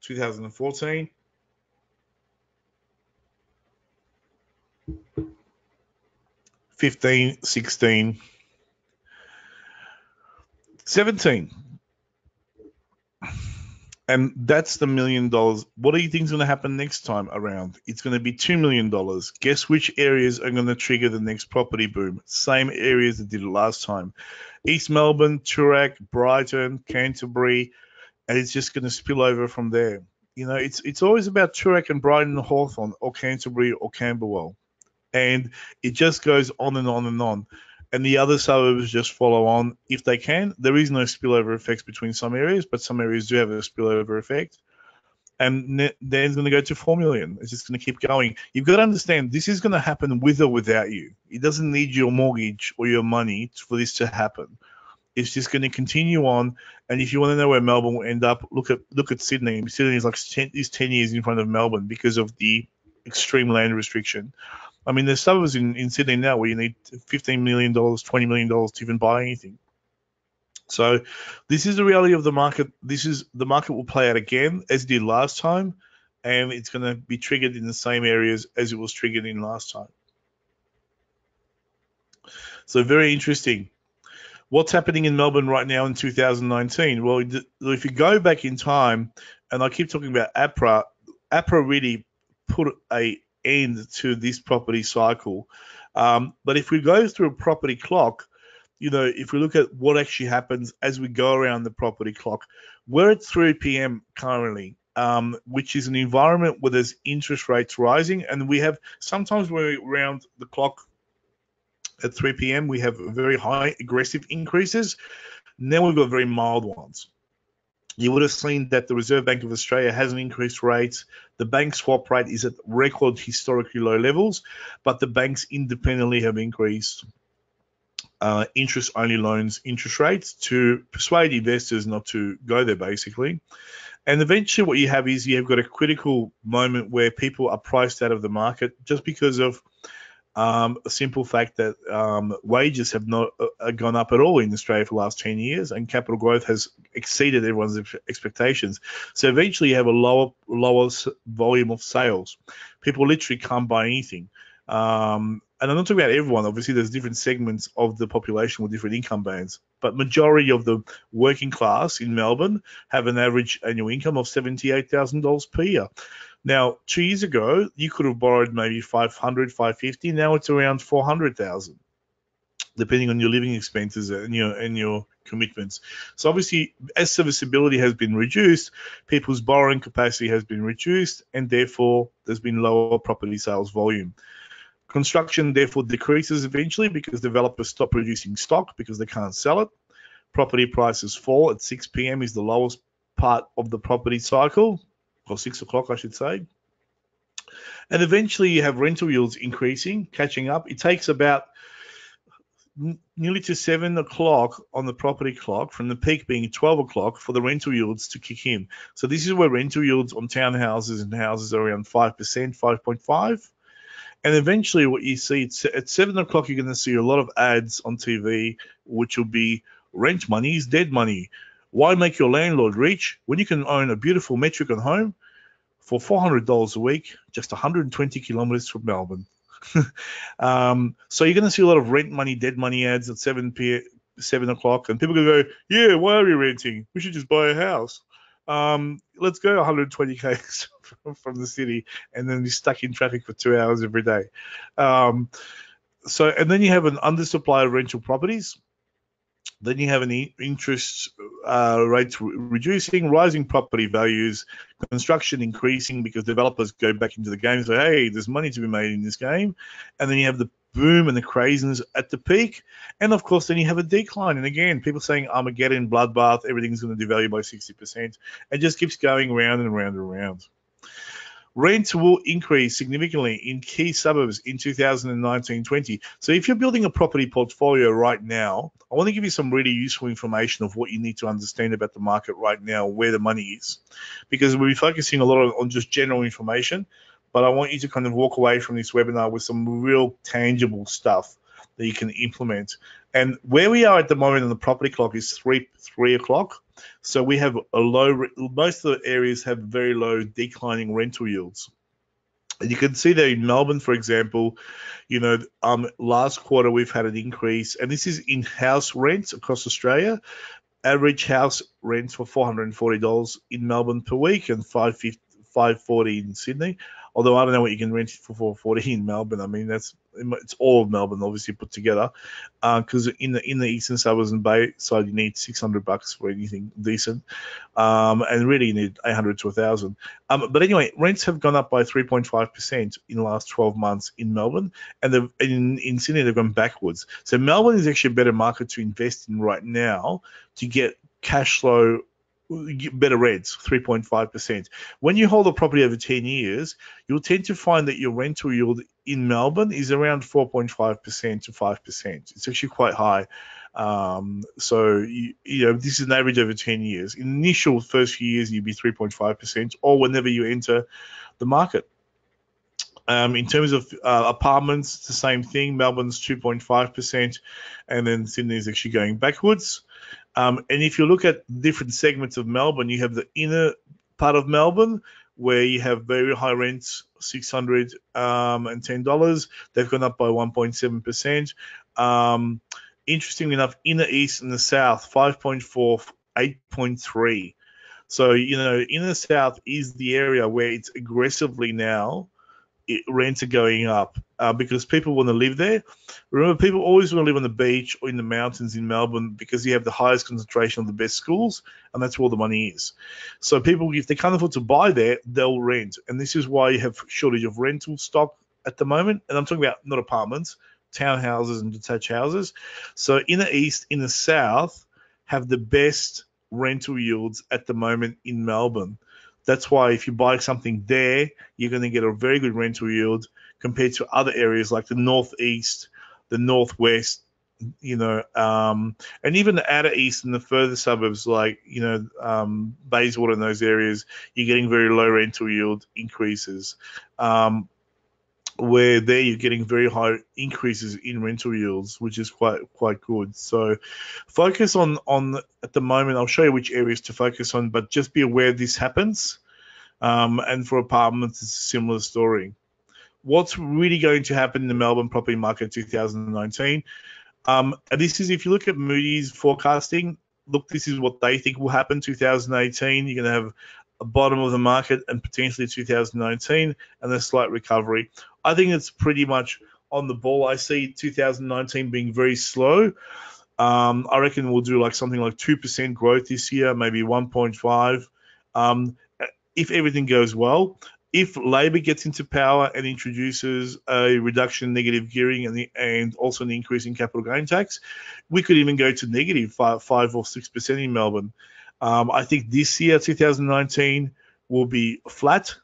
[SPEAKER 1] 2014, 15, 16, 17. And that's the $1 million. What do you think is going to happen next time around? It's going to be $2 million. Guess which areas are going to trigger the next property boom? Same areas that did it last time. East Melbourne, Toorak, Brighton, Canterbury, and it's just going to spill over from there. You know, it's always about Toorak and Brighton and Hawthorn or Canterbury or Camberwell. And it just goes on and on and on. And the other suburbs just follow on if they can. There is no spillover effects between some areas, but some areas do have a spillover effect. And then it's going to go to 4 million. It's just going to keep going. You've got to understand this is going to happen with or without you. It doesn't need your mortgage or your money for this to happen. It's just going to continue on. And if you want to know where Melbourne will end up, look at Sydney. Sydney is like 10 years in front of Melbourne because of the extreme land restriction. I mean, there's suburbs in Sydney now where you need $15 million, $20 million to even buy anything. So this is the reality of the market. The market will play out again as it did last time, and it's going to be triggered in the same areas as it was triggered in last time. So very interesting. What's happening in Melbourne right now in 2019? Well, if you go back in time, and I keep talking about APRA really put an end to this property cycle. But if we go through a property clock, you know, if we look at what actually happens as we go around the property clock, we're at 3 p.m. currently, which is an environment where there's interest rates rising, and we have sometimes we're around the clock at 3 p.m. we have very high aggressive increases. Now we've got very mild ones. You would have seen that the Reserve Bank of Australia hasn't increased rates. The bank swap rate is at record historically low levels, but the banks independently have increased interest-only loans interest rates to persuade investors not to go there, basically. And eventually what you have is you've got a critical moment where people are priced out of the market just because of a simple fact that wages have not gone up at all in Australia for the last 10 years, and capital growth has exceeded everyone's expectations. So eventually you have a lower volume of sales. People literally can't buy anything. And I'm not talking about everyone. Obviously, there's different segments of the population with different income bands. But majority of the working class in Melbourne have an average annual income of $78,000 per year. Now, 2 years ago, you could have borrowed maybe $500, $550. Now it's around $400,000, depending on your living expenses and your commitments. So obviously, as serviceability has been reduced, people's borrowing capacity has been reduced, and therefore there's been lower property sales volume. Construction therefore decreases eventually because developers stop producing stock because they can't sell it. Property prices fall at 6 p.m. is the lowest part of the property cycle, or 6 o'clock, I should say. And eventually you have rental yields increasing, catching up. It takes about nearly to 7 o'clock on the property clock, from the peak being 12 o'clock, for the rental yields to kick in. So this is where rental yields on townhouses and houses are around 5%, 5.5%. And eventually what you see, at 7 o'clock, you're going to see a lot of ads on TV, which will be rent money is dead money. Why make your landlord rich when you can own a beautiful Metricon home for $400 a week, just 120 kilometers from Melbourne? So you're going to see a lot of rent money, dead money ads at 7 7 o'clock, and people go, yeah, why are we renting? We should just buy a house. Let's go 120 k's from the city, and then you're stuck in traffic for 2 hours every day. And then you have an undersupply of rental properties. Then you have an interest rates reducing, rising property values, construction increasing because developers go back into the game and say, hey, there's money to be made in this game. And then you have the boom and the craziness at the peak. And, of course, then you have a decline. And, again, people saying Armageddon, bloodbath, everything's going to devalue by 60%. It just keeps going round and round and round. Rent will increase significantly in key suburbs in 2019-20. So if you're building a property portfolio right now, I want to give you some really useful information of what you need to understand about the market right now, where the money is. Because we'll be focusing a lot on just general information, but I want you to kind of walk away from this webinar with some real tangible stuff that you can implement. And where we are at the moment on the property clock is 3 o'clock. So we have a low, most of the areas have very low declining rental yields. And you can see that in Melbourne, for example, last quarter we've had an increase, and this is in house rents across Australia. Average house rents for $440 in Melbourne per week and $540 in Sydney. Although I don't know what you can rent for $440 in Melbourne. I mean, it's all of Melbourne obviously put together, because in the eastern suburbs and Bay side you need $600 for anything decent, and really you need $800 to $1,000. But anyway, rents have gone up by 3.5% in the last 12 months in Melbourne, and in Sydney they've gone backwards. So Melbourne is actually a better market to invest in right now to get cash flow. Better rents, 3.5%. When you hold a property over 10 years, you'll tend to find that your rental yield in Melbourne is around 4.5% to 5%. It's actually quite high. So this is an average over 10 years. In the initial first few years, you'd be 3.5%, or whenever you enter the market. In terms of apartments, it's the same thing. Melbourne's 2.5%, and then Sydney is actually going backwards. And if you look at different segments of Melbourne, you have the inner part of Melbourne where you have very high rents, $610. They've gone up by 1.7%. Interestingly enough, inner east and the south, 5.4, 8.3. So, inner south is the area where it's aggressively now rents are going up because people want to live there. Remember, people always want to live on the beach or in the mountains in Melbourne because you have the highest concentration of the best schools, and that's where all the money is. So people, if they can't afford to buy there, they'll rent. And this is why you have shortage of rental stock at the moment. And I'm talking about not apartments, townhouses and detached houses. So inner east, inner south have the best rental yields at the moment in Melbourne. That's why if you buy something there, you're going to get a very good rental yield compared to other areas like the northeast, the northwest, and even the outer east and the further suburbs like, Bayswater and those areas, you're getting very low rental yield increases. Where there you're getting very high increases in rental yields, which is quite good. So focus on at the moment, I'll show you which areas to focus on, but just be aware this happens. And for apartments, it's a similar story. What's really going to happen in the Melbourne property market 2019? And this is, if you look at Moody's forecasting, look, this is what they think will happen 2018. You're going to have a bottom of the market and potentially 2019 and a slight recovery. I think it's pretty much on the ball. I see 2019 being very slow. I reckon we'll do something like 2% growth this year, maybe 1.5. If everything goes well. If Labor gets into power and introduces a reduction in negative gearing and also an increase in capital gain tax, we could even go to negative 5 or 6% in Melbourne. I think this year, 2019, will be flat,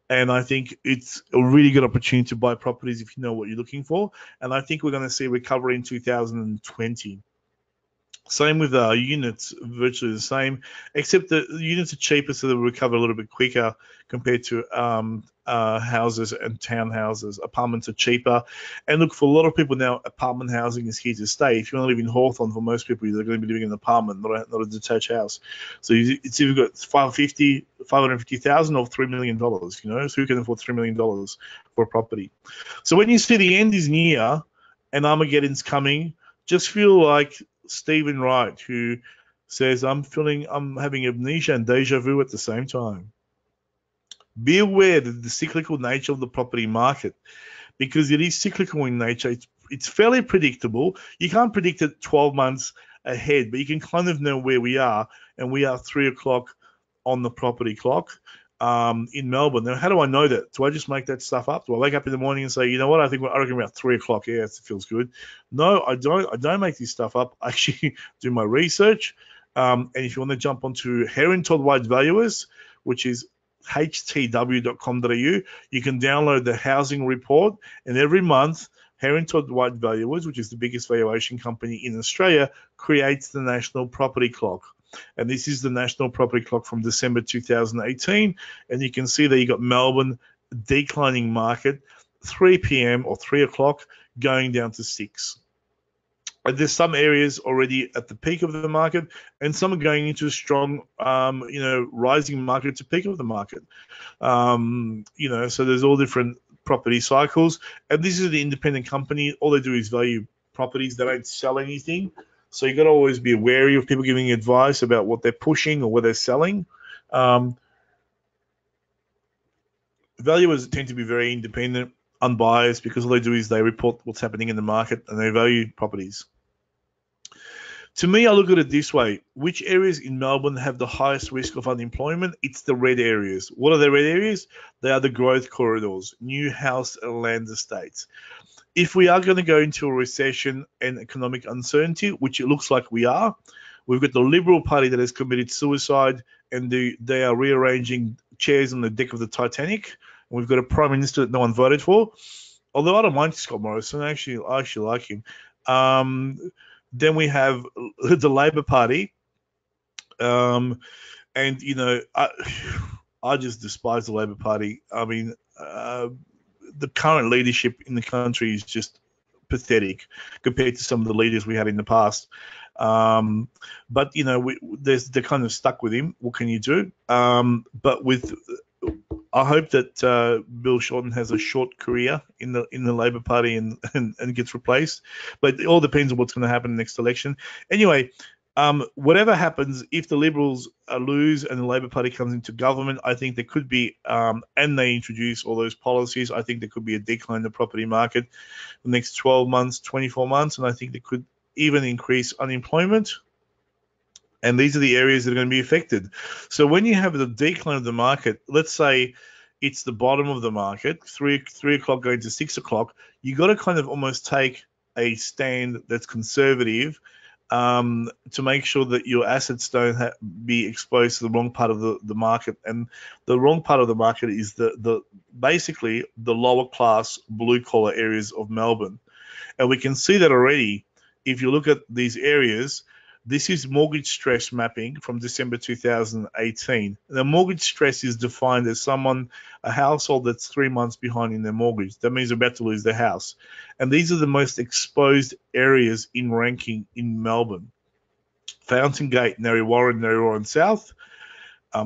[SPEAKER 1] and I think it's a really good opportunity to buy properties if you know what you're looking for. And I think we're going to see recovery in 2020. Same with units, virtually the same, except the units are cheaper, so they'll recover a little bit quicker compared to houses and townhouses. Apartments are cheaper. And look, for a lot of people now, apartment housing is here to stay. If you want to live in Hawthorne, for most people, they're going to be living in an apartment, not a detached house. So it's either got $550,000 or $3 million, so who can afford $3 million for a property? So when you see the end is near and Armageddon's coming, just feel like Stephen Wright, who says, I'm having amnesia and deja vu at the same time. Be aware that the cyclical nature of the property market, because it is cyclical in nature. It's fairly predictable. You can't predict it 12 months ahead, but you can kind of know where we are, and we are 3 o'clock on the property clock in Melbourne. Now, how do I know that? Do I just make that stuff up? Do I wake up in the morning and say, you know what, I reckon about 3 o'clock. Yeah, it feels good. No, I don't. I don't make this stuff up. I actually do my research. And if you want to jump onto Herring Todd White Valuers, which is htw.com.au, you can download the housing report, and every month Herring Todd White Valuers, which is the biggest valuation company in Australia, creates the national property clock. And this is the national property clock from December 2018, and you can see that you got Melbourne declining market, 3 p.m. or 3 o'clock going down to 6. There's some areas already at the peak of the market, and some are going into a strong, rising market to peak of the market. So there's all different property cycles. And this is the independent company. All they do is value properties. They don't sell anything. So you got to always be wary of people giving advice about what they're pushing or what they're selling. Valuers tend to be very independent, unbiased, because all they do is they report what's happening in the market and they value properties. To me, I look at it this way. Which areas in Melbourne have the highest risk of unemployment? It's the red areas. What are the red areas? They are the growth corridors, new house and land estates. If we are going to go into a recession and economic uncertainty, which it looks like we are, we've got the Liberal Party that has committed suicide, and they are rearranging chairs on the deck of the Titanic. And we've got a Prime Minister that no one voted for. Although I don't mind Scott Morrison, I actually like him. Then we have the Labor Party, and I just despise the Labor Party. I mean, the current leadership in the country is just pathetic compared to some of the leaders we had in the past. But they're kind of stuck with him. What can you do? I hope that Bill Shorten has a short career in the Labor Party and gets replaced. But it all depends on what's going to happen in the next election. Anyway, whatever happens, if the Liberals lose and the Labor Party comes into government, I think there could be, and they introduce all those policies, I think there could be a decline in the property market the next 12 months, 24 months, and I think there could even increase unemployment. And these are the areas that are going to be affected. So when you have the decline of the market, let's say it's the bottom of the market, 3 o'clock going to 6 o'clock, you got to kind of almost take a stand that's conservative to make sure that your assets don't be exposed to the wrong part of the market. And the wrong part of the market is basically the lower class blue collar areas of Melbourne. And we can see that already if you look at these areas. This is mortgage stress mapping from December 2018. The mortgage stress is defined as a household that's 3 months behind in their mortgage. That means they're about to lose their house. And these are the most exposed areas in ranking in Melbourne. Fountain Gate, Narre Warren South.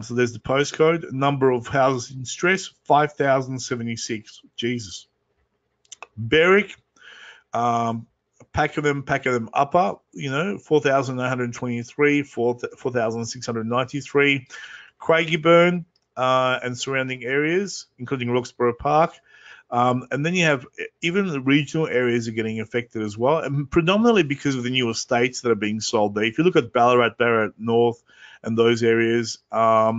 [SPEAKER 1] So there's the postcode. Number of houses in stress, 5,076. Jesus. Berwick, Pakenham Upper, 4,923, 4,693. Craigieburn and surrounding areas, including Roxburgh Park. And then you have even the regional areas are getting affected as well, and predominantly because of the new estates that are being sold there. If you look at Ballarat North and those areas, a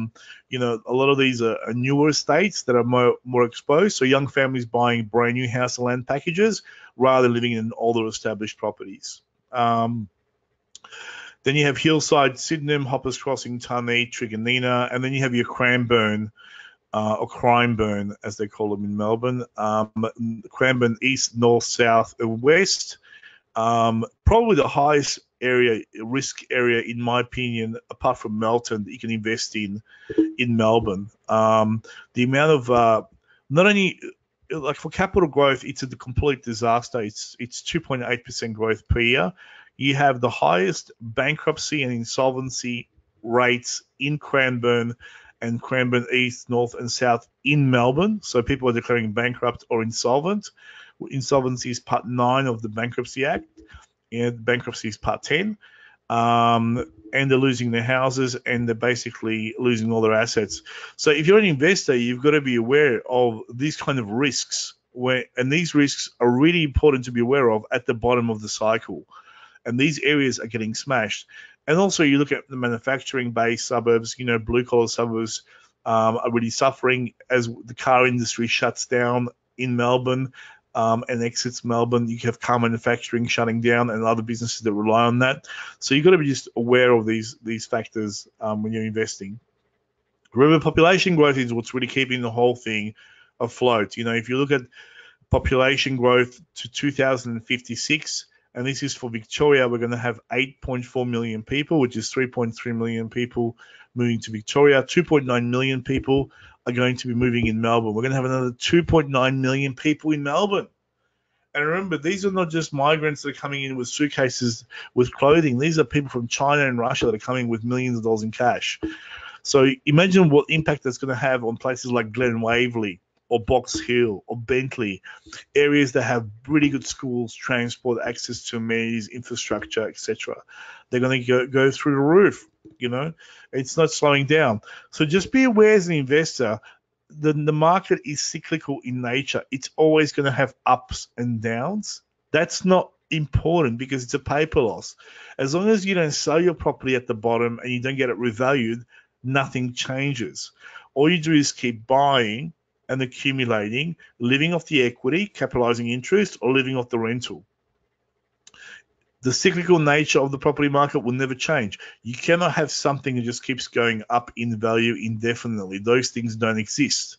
[SPEAKER 1] lot of these are newer estates that are more exposed. So young families buying brand new house and land packages rather than living in older established properties. Then you have Hillside, Sydenham, Hoppers Crossing, Tunny, Trigonina, and then you have your Cranbourne, or Crimeburn, as they call them in Melbourne. Cranbourne East, North, South, and West. Probably the highest risk area, in my opinion, apart from Melton, that you can invest in Melbourne. The amount of not only like for capital growth, it's a complete disaster. It's 2.8% growth per year. You have the highest bankruptcy and insolvency rates in Cranbourne and Cranbourne East, North, and South in Melbourne. So people are declaring bankrupt or insolvent. Insolvency is Part 9 of the Bankruptcy Act. bankruptcy is part 10. And they're losing their houses, and they're basically losing all their assets. So if you're an investor, you've got to be aware of these kind of risks, and these risks are really important to be aware of at the bottom of the cycle. And these areas are getting smashed. And also you look at the manufacturing-based suburbs, blue-collar suburbs are really suffering as the car industry shuts down in Melbourne. And exits Melbourne. You have car manufacturing shutting down and other businesses that rely on that. So you've got to be just aware of these factors when you're investing. Remember, population growth is what's really keeping the whole thing afloat. If you look at population growth to 2056, and this is for Victoria, we're going to have 8.4 million people, which is 3.3 million people moving to Victoria. 2.9 million people are going to be moving in Melbourne. We're going to have another 2.9 million people in Melbourne. And remember, these are not just migrants that are coming in with suitcases with clothing. These are people from China and Russia that are coming with millions of dollars in cash. So imagine what impact that's going to have on places like Glen Waverley or Box Hill or Bentley, areas that have really good schools, transport, access to amenities, infrastructure, etc. They're going to go through the roof. It's not slowing down. So just be aware as an investor, the market is cyclical in nature. It's always going to have ups and downs. That's not important because it's a paper loss. As long as you don't sell your property at the bottom and you don't get it revalued, nothing changes. All you do is keep buying and accumulating, living off the equity, capitalizing interest, or living off the rental. The cyclical nature of the property market will never change. You cannot have something that just keeps going up in value indefinitely. Those things don't exist.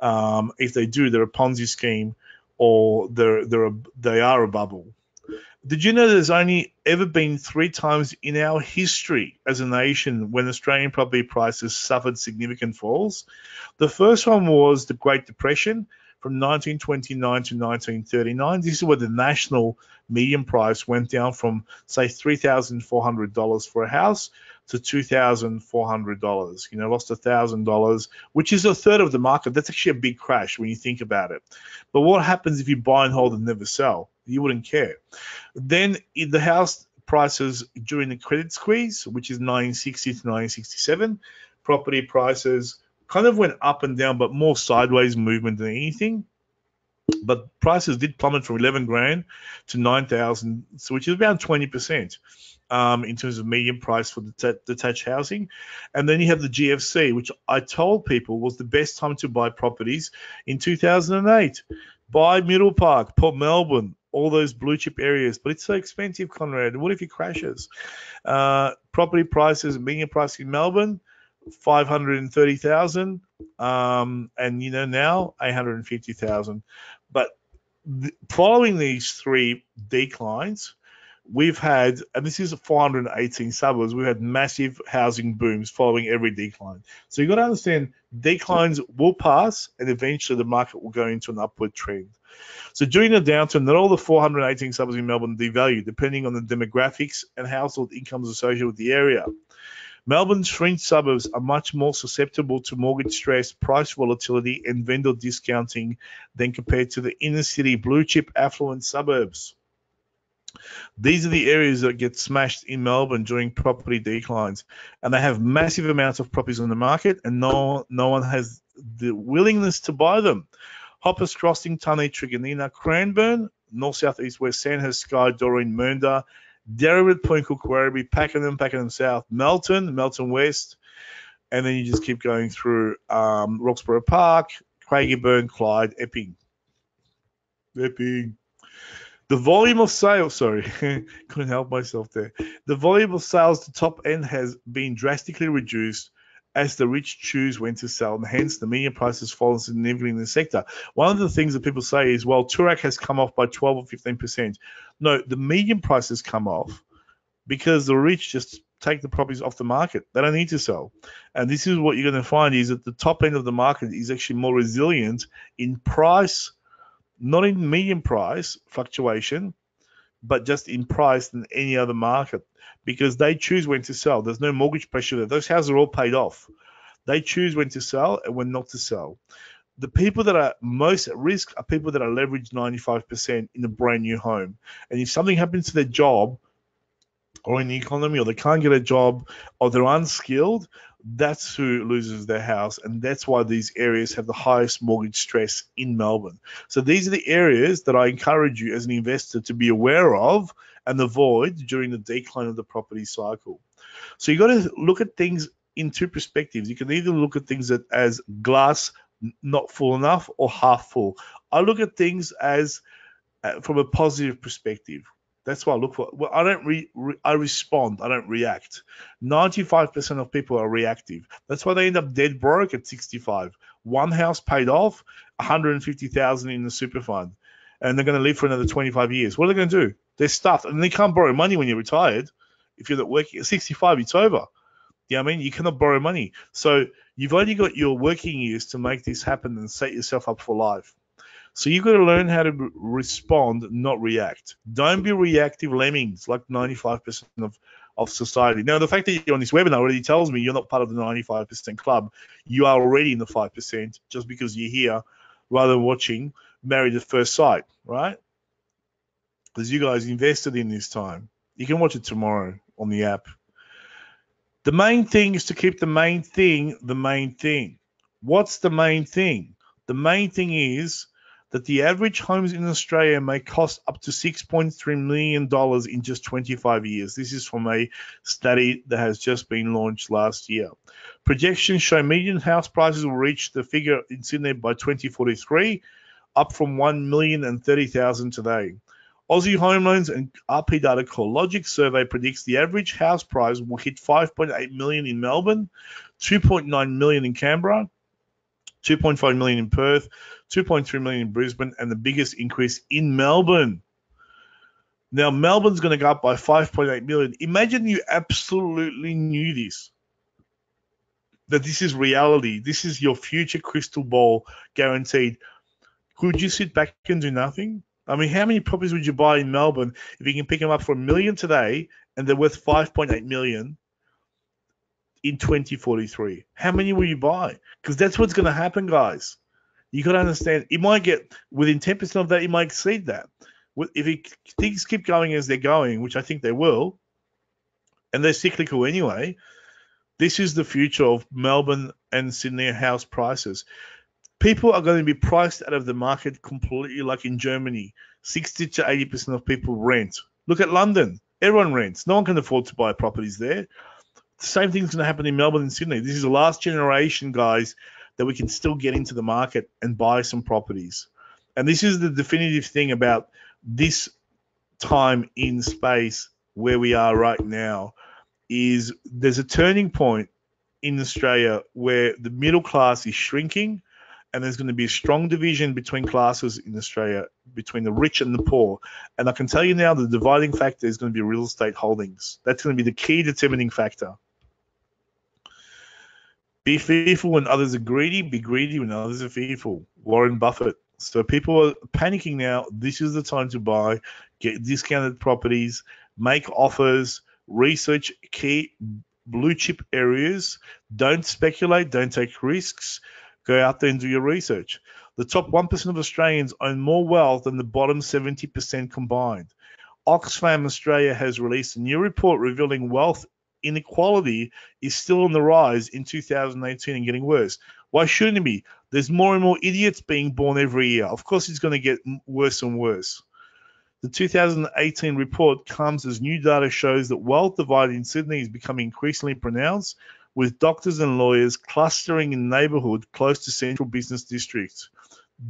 [SPEAKER 1] If they do, they're a Ponzi scheme or they are a bubble. Did you know there's only ever been 3 times in our history as a nation when Australian property prices suffered significant falls? The first one was the Great Depression from 1929 to 1939. This is where the national median price went down from, say, $3,400 for a house to $2,400. Lost $1,000, which is a third of the market. That's actually a big crash when you think about it. But what happens if you buy and hold and never sell? You wouldn't care. Then in the house prices during the credit squeeze, which is 1960 to 1967, property prices kind of went up and down, but more sideways movement than anything. But prices did plummet from 11 grand to 9,000, which is about 20% in terms of median price for detached housing. And then you have the GFC, which I told people was the best time to buy properties in 2008. Buy Middle Park, Port Melbourne, all those blue chip areas. But it's so expensive, Conrad. What if it crashes? Property prices, median price in Melbourne, 530,000, and now 850,000. But following these 3 declines, we've had, and this is 418 suburbs, we've had massive housing booms following every decline. So you've got to understand declines will pass and eventually the market will go into an upward trend. So during the downturn, not all the 418 suburbs in Melbourne devalued, depending on the demographics and household incomes associated with the area. Melbourne's fringe suburbs are much more susceptible to mortgage stress, price volatility, and vendor discounting than compared to the inner city blue chip affluent suburbs. These are the areas that get smashed in Melbourne during property declines, and they have massive amounts of properties on the market, and no one has the willingness to buy them. Hoppers Crossing, Tunny, Truganina, Cranbourne, North, South, East, West, Sandhurst, Sky, Doreen, Mernda, Darrabit, Point Cook, Werribee, Pakenham South, Melton West, and then you just keep going through Roxborough Park, Craigieburn, Clyde, Epping. The volume of sales, couldn't help myself there. The volume of sales to top end has been drastically reduced as the rich choose when to sell, and hence the median price has fallen significantly in the sector. One of the things that people say is, well, Toorak has come off by 12 or 15%. No, the median price has come off because the rich just take the properties off the market. They don't need to sell. And this is what you're going to find is that the top end of the market is actually more resilient in price, not in median price fluctuation, but just in price than any other market, because they choose when to sell. There's no mortgage pressure there. Those houses are all paid off. They choose when to sell and when not to sell. The people that are most at risk are people that are leveraged 95% in a brand new home. And if something happens to their job or in the economy, or they can't get a job, or they're unskilled, that's who loses their house. And that's why these areas have the highest mortgage stress in Melbourne. So these are the areas that I encourage you as an investor to be aware of and avoid during the decline of the property cycle. So you got to look at things in two perspectives. You can either look at things as glass not full enough or half full. I look at things as from a positive perspective. That's what I look for. Well, I don't I respond. I don't react. 95% of people are reactive. That's why they end up dead broke at 65. One house paid off, 150,000 in the super fund, and they're going to live for another 25 years. What are they going to do? They're stuffed, and they can't borrow money when you're retired. If you're not working at 65, it's over. You know what I mean? You cannot borrow money. So you've only got your working years to make this happen and set yourself up for life. So you've got to learn how to respond, not react. Don't be reactive lemmings like 95% of society. Now, the fact that you're on this webinar already tells me you're not part of the 95% club. You are already in the 5% just because you're here rather than watching Married at First Sight, right? Because you guys invested in this time. You can watch it tomorrow on the app. The main thing is to keep the main thing the main thing. What's the main thing? The main thing is that the average homes in Australia may cost up to $6.3 million in just 25 years. This is from a study that has just been launched last year. Projections show median house prices will reach the figure in Sydney by 2043, up from $1,030,000 today. Aussie Home Loans and RP Data CoreLogic survey predicts the average house price will hit $5.8 million in Melbourne, $2.9 million in Canberra, $2.5 million in Perth, $2.3 million in Brisbane, and the biggest increase in Melbourne. Now, Melbourne's going to go up by $5.8 million. Imagine you absolutely knew this, that this is reality. This is your future crystal ball guaranteed. Could you sit back and do nothing? I mean, how many properties would you buy in Melbourne if you can pick them up for $1 million today and they're worth $5.8 million in 2043? How many will you buy? Because that's what's going to happen, guys. You got to understand, it might get within 10% of that, it might exceed that. If things keep going as they're going, which I think they will, and they're cyclical anyway, this is the future of Melbourne and Sydney house prices. People are going to be priced out of the market completely, like in Germany. 60 to 80% of people rent. Look at London. Everyone rents. No one can afford to buy properties there. The same thing's going to happen in Melbourne and Sydney. This is the last generation, guys, that we can still get into the market and buy some properties. And this is the definitive thing about this time in space where we are right now, is there's a turning point in Australia where the middle class is shrinking, and there's going to be a strong division between classes in Australia, between the rich and the poor. And I can tell you now, the dividing factor is going to be real estate holdings. That's going to be the key determining factor. Be fearful when others are greedy. Be greedy when others are fearful. Warren Buffett. So people are panicking now. This is the time to buy, get discounted properties, make offers, research key blue chip areas. Don't speculate. Don't take risks. Go out there and do your research. The top 1% of Australians own more wealth than the bottom 70% combined. Oxfam Australia has released a new report revealing wealth inequality is still on the rise in 2018 and getting worse. Why shouldn't it be? There's more and more idiots being born every year. Of course, it's going to get worse and worse. The 2018 report comes as new data shows that wealth divide in Sydney is becoming increasingly pronounced, with doctors and lawyers clustering in neighbourhood close to central business districts.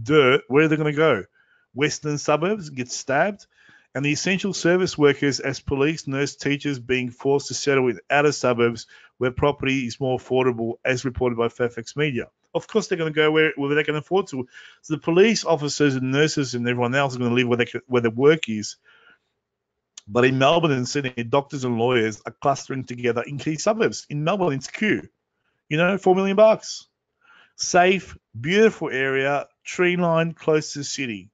[SPEAKER 1] Where are they going to go? Western suburbs get stabbed, and the essential service workers as police, nurse, teachers being forced to settle in outer suburbs where property is more affordable, as reported by Fairfax Media. Of course, they're going to go where they can afford to. So the police officers and nurses and everyone else are going to live where their work is. But in Melbourne and Sydney, doctors and lawyers are clustering together in key suburbs. In Melbourne, it's Kew. $4 million. Safe, beautiful area, tree line, close to the city.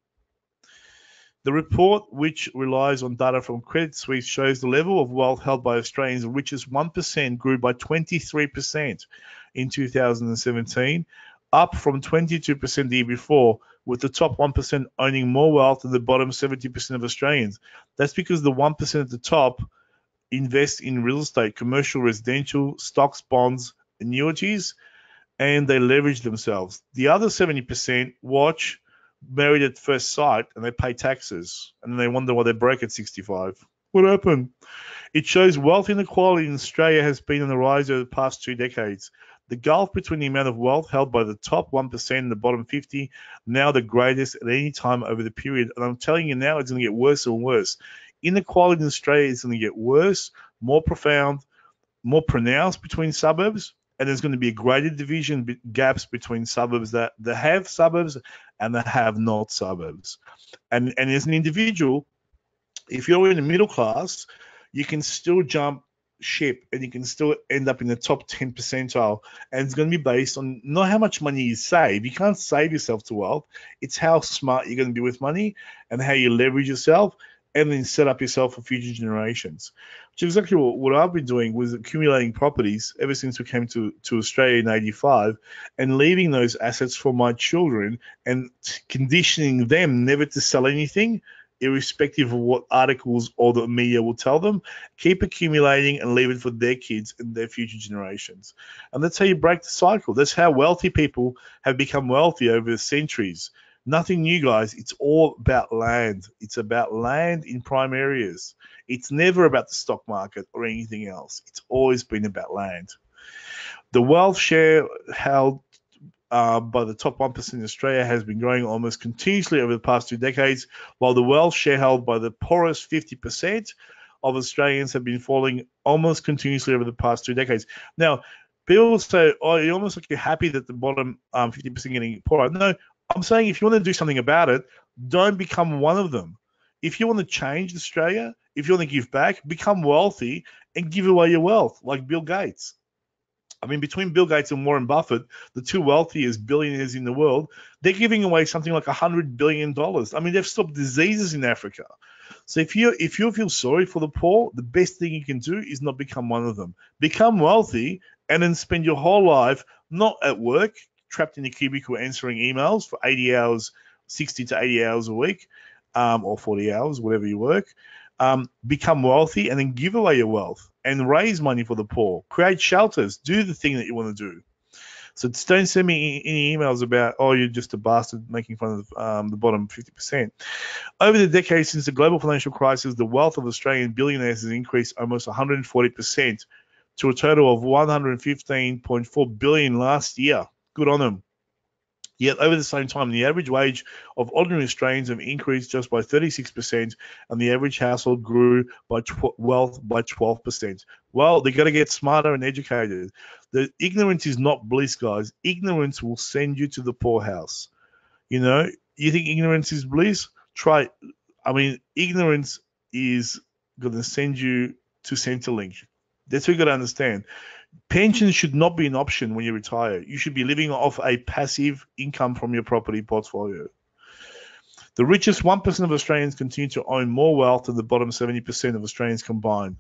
[SPEAKER 1] The report, which relies on data from Credit Suisse, shows the level of wealth held by Australians, the richest 1%, grew by 23% in 2017, up from 22% the year before, with the top 1% owning more wealth than the bottom 70% of Australians. That's because the 1% at the top invest in real estate, commercial, residential, stocks, bonds, annuities, and they leverage themselves. The other 70% watch Married at First Sight and they pay taxes, and then they wonder why they're broke at 65. What happened? It shows wealth inequality in Australia has been on the rise over the past 2 decades. The gulf between the amount of wealth held by the top 1% and the bottom 50, now the greatest at any time over the period. And I'm telling you now, it's going to get worse and worse. Inequality in Australia is going to get worse, more profound, more pronounced between suburbs, and there's going to be a greater division gaps between suburbs that have suburbs and the have not suburbs. And as an individual, if you're in the middle class, you can still jump ship and you can still end up in the top 10 percentile. And it's going to be based on not how much money you save. You can't save yourself to wealth. It's how smart you're going to be with money and how you leverage yourself and then set up yourself for future generations. Which is exactly what I've been doing, was accumulating properties ever since we came to Australia in 85 and leaving those assets for my children and conditioning them never to sell anything, irrespective of what articles or the media will tell them. Keep accumulating and leave it for their kids and their future generations. And that's how you break the cycle. That's how wealthy people have become wealthy over the centuries. Nothing new, guys. It's all about land. It's about land in prime areas. It's never about the stock market or anything else. It's always been about land. The wealth share held by the top 1% in Australia has been growing almost continuously over the past 2 decades, while the wealth share held by the poorest 50% of Australians have been falling almost continuously over the past 2 decades. Now, people say, oh, you're almost like you're happy that the bottom 50% getting poorer. No, I'm saying if you want to do something about it, don't become one of them. If you want to change Australia, if you want to give back, become wealthy and give away your wealth, like Bill Gates. I mean, between Bill Gates and Warren Buffett, the two wealthiest billionaires in the world, they're giving away something like $100 billion. I mean, they've stopped diseases in Africa. So if you feel sorry for the poor, the best thing you can do is not become one of them. Become wealthy and then spend your whole life not at work, trapped in a cubicle answering emails for 80 hours, 60 to 80 hours a week, or 40 hours, whatever you work. Become wealthy and then give away your wealth and raise money for the poor. Create shelters. Do the thing that you want to do. So don't send me any emails about, oh, you're just a bastard making fun of the bottom 50%. Over the decades since the global financial crisis, the wealth of Australian billionaires has increased almost 140% to a total of $115.4 billion last year. Good on them. Yet over the same time, the average wage of ordinary Australians have increased just by 36%, and the average household grew by wealth by 12%. Well, they've got to get smarter and educated. The ignorance is not bliss, guys. Ignorance will send you to the poorhouse. You know, you think ignorance is bliss? Try. I mean, ignorance is going to send you to Centrelink. That's what you got to understand. Pensions should not be an option when you retire. You should be living off a passive income from your property portfolio. The richest 1% of Australians continue to own more wealth than the bottom 70% of Australians combined.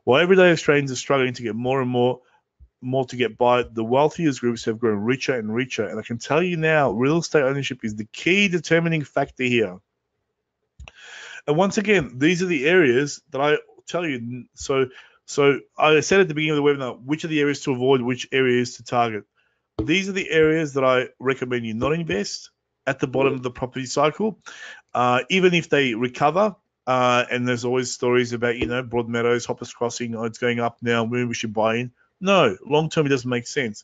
[SPEAKER 1] While everyday Australians are struggling to get more and more to get by, the wealthiest groups have grown richer and richer. And I can tell you now, real estate ownership is the key determining factor here. And once again, these are the areas that I tell you. So I said at the beginning of the webinar, which are the areas to avoid, which areas to target. These are the areas that I recommend you not invest at the bottom of the property cycle, even if they recover. And there's always stories about, Broadmeadows, Hoppers Crossing, it's going up now, maybe we should buy in. No, long-term it doesn't make sense.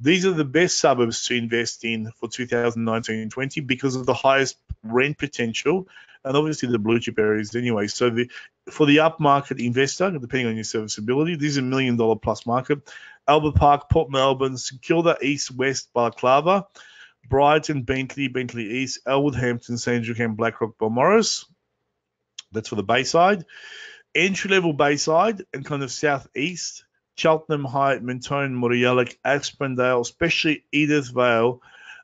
[SPEAKER 1] These are the best suburbs to invest in for 2019 and 20 because of the highest rent potential and obviously the blue chip areas anyway. So for the upmarket investor, depending on your serviceability, this is $1 million plus market. Albert Park, Port Melbourne, St Kilda, East, West, Balaclava, Brighton, Bentley East, Elwood, Hampton, Sandringham, Blackrock, Balmoral. That's for the Bayside. Entry-level Bayside and kind of southeast, Cheltenham, Hyde, Mentone, Mordialloc, Aspendale, especially Edith Vale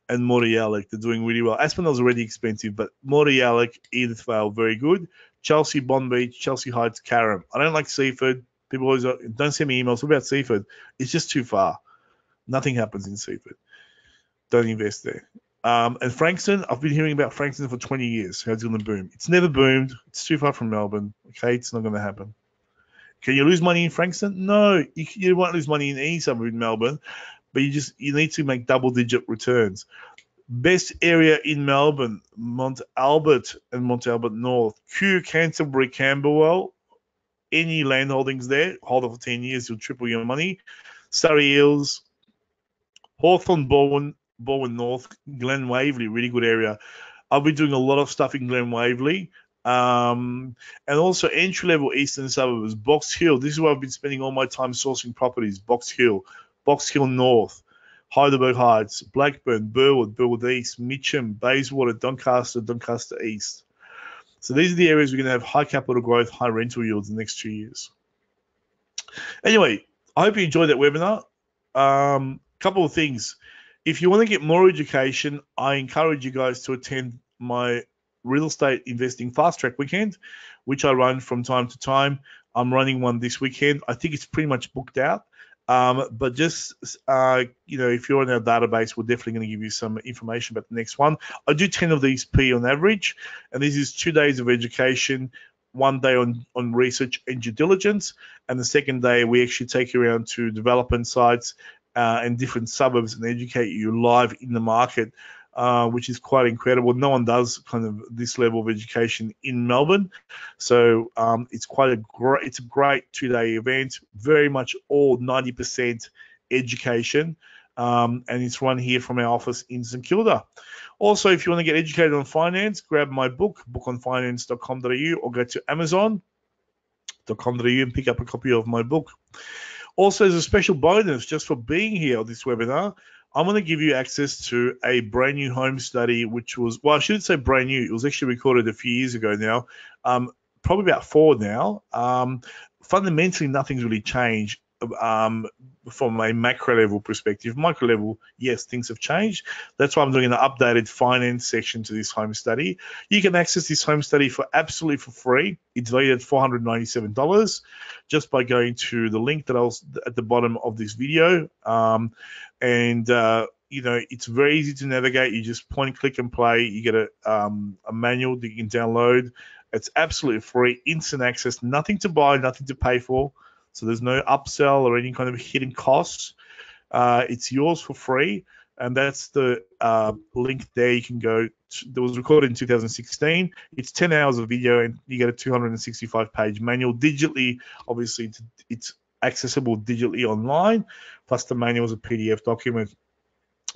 [SPEAKER 1] and Mordialloc. They're doing really well. Aspendale's already expensive, but Mordialloc, Edith Vale, very good. Chelsea, Bond Beach, Chelsea Heights, Carrum. I don't like Seaford. People always don't send me emails. What about Seaford? It's just too far. Nothing happens in Seaford. don't invest there. And Frankston, I've been hearing about Frankston for 20 years. How it's going to boom. It's never boomed. It's too far from Melbourne. Okay, it's not going to happen. Can you lose money in Frankston? No, you won't lose money in any suburb in Melbourne, but you need to make double-digit returns. Best area in Melbourne, Mont Albert and Mont Albert North. Kew, Canterbury, Camberwell. Any land holdings there, hold it for 10 years, you'll triple your money. Surrey Hills, Hawthorn, Bowen North, Glen Waverley, really good area. I'll be doing a lot of stuff in Glen Waverley. And also entry-level eastern suburbs, Box Hill. This is where I've been spending all my time sourcing properties. Box Hill North, Heidelberg Heights, Blackburn, Burwood East, Mitcham, Bayswater, Doncaster East. So these are the areas we're going to have high capital growth, high rental yields in the next 2 years. Anyway, I hope you enjoyed that webinar. Couple of things. If you want to get more education, I encourage you guys to attend my real estate investing fast track weekend, which I run from time to time. I'm running one this weekend. I think it's pretty much booked out. But just, if you're in our database, we're definitely going to give you some information about the next one. I do 10 of these on average, and this is 2 days of education, 1 day on research and due diligence, and the second day we actually take you around to development sites and different suburbs and educate you live in the market, which is quite incredible. No one does kind of this level of education in Melbourne. So it's a great 2-day event, very much all 90% education. And it's run here from our office in St Kilda. Also, if you want to get educated on finance, grab my book, bookonfinance.com.au, or go to amazon.com.au and pick up a copy of my book. Also, as a special bonus, just for being here on this webinar, I'm going to give you access to a brand new home study, which was, well, I shouldn't say brand new. It was actually recorded a few years ago now, probably about 4 now. Fundamentally, nothing's really changed from a macro level perspective. Micro level, yes, things have changed. That's why I'm doing an updated finance section to this home study. You can access this home study absolutely for free. It's valued at $497 just by going to the link that I was at the bottom of this video. It's very easy to navigate. You just point, click, and play. You get a manual that you can download. It's absolutely free, instant access, nothing to buy, nothing to pay for. So there's no upsell or any kind of hidden costs. It's yours for free, and that's the link there. You can go. That was recorded in 2016. It's 10 hours of video, and you get a 265-page manual digitally. Obviously, it's accessible digitally online, plus the manual is a PDF document.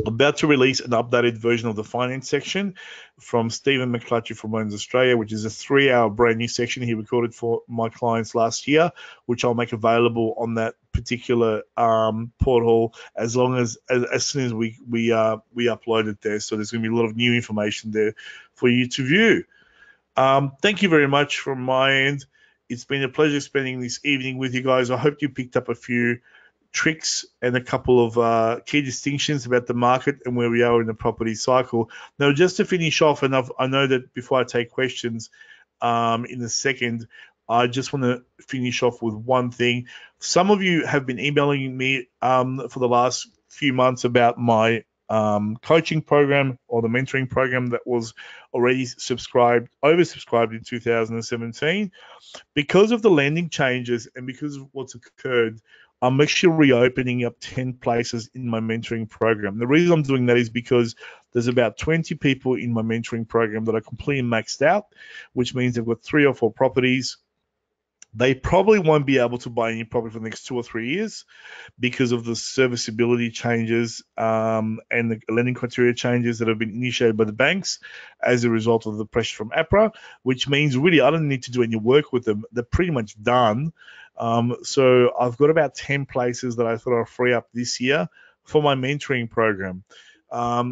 [SPEAKER 1] About to release an updated version of the finance section from Stephen McClutchy from Loans Australia, which is a 3-hour brand new section he recorded for my clients last year, which I'll make available on that particular portal as soon as we upload it there. So there's going to be a lot of new information there for you to view. Thank you very much from my end. It's been a pleasure spending this evening with you guys. I hope you picked up a few tricks and a couple of key distinctions about the market and where we are in the property cycle. Now, just to finish off, and I know that before I take questions in a second, I just want to finish off with one thing. Some of you have been emailing me for the last few months about my coaching program or the mentoring program that was already oversubscribed in 2017. Because of the lending changes and because of what's occurred, I'm actually reopening up 10 places in my mentoring program. The reason I'm doing that is because there's about 20 people in my mentoring program that are completely maxed out, which means they've got 3 or 4 properties. They probably won't be able to buy any property for the next 2 or 3 years because of the serviceability changes and the lending criteria changes that have been initiated by the banks as a result of the pressure from APRA, which means really I don't need to do any work with them. They're pretty much done. So I've got about 10 places that I thought I'll free up this year for my mentoring program,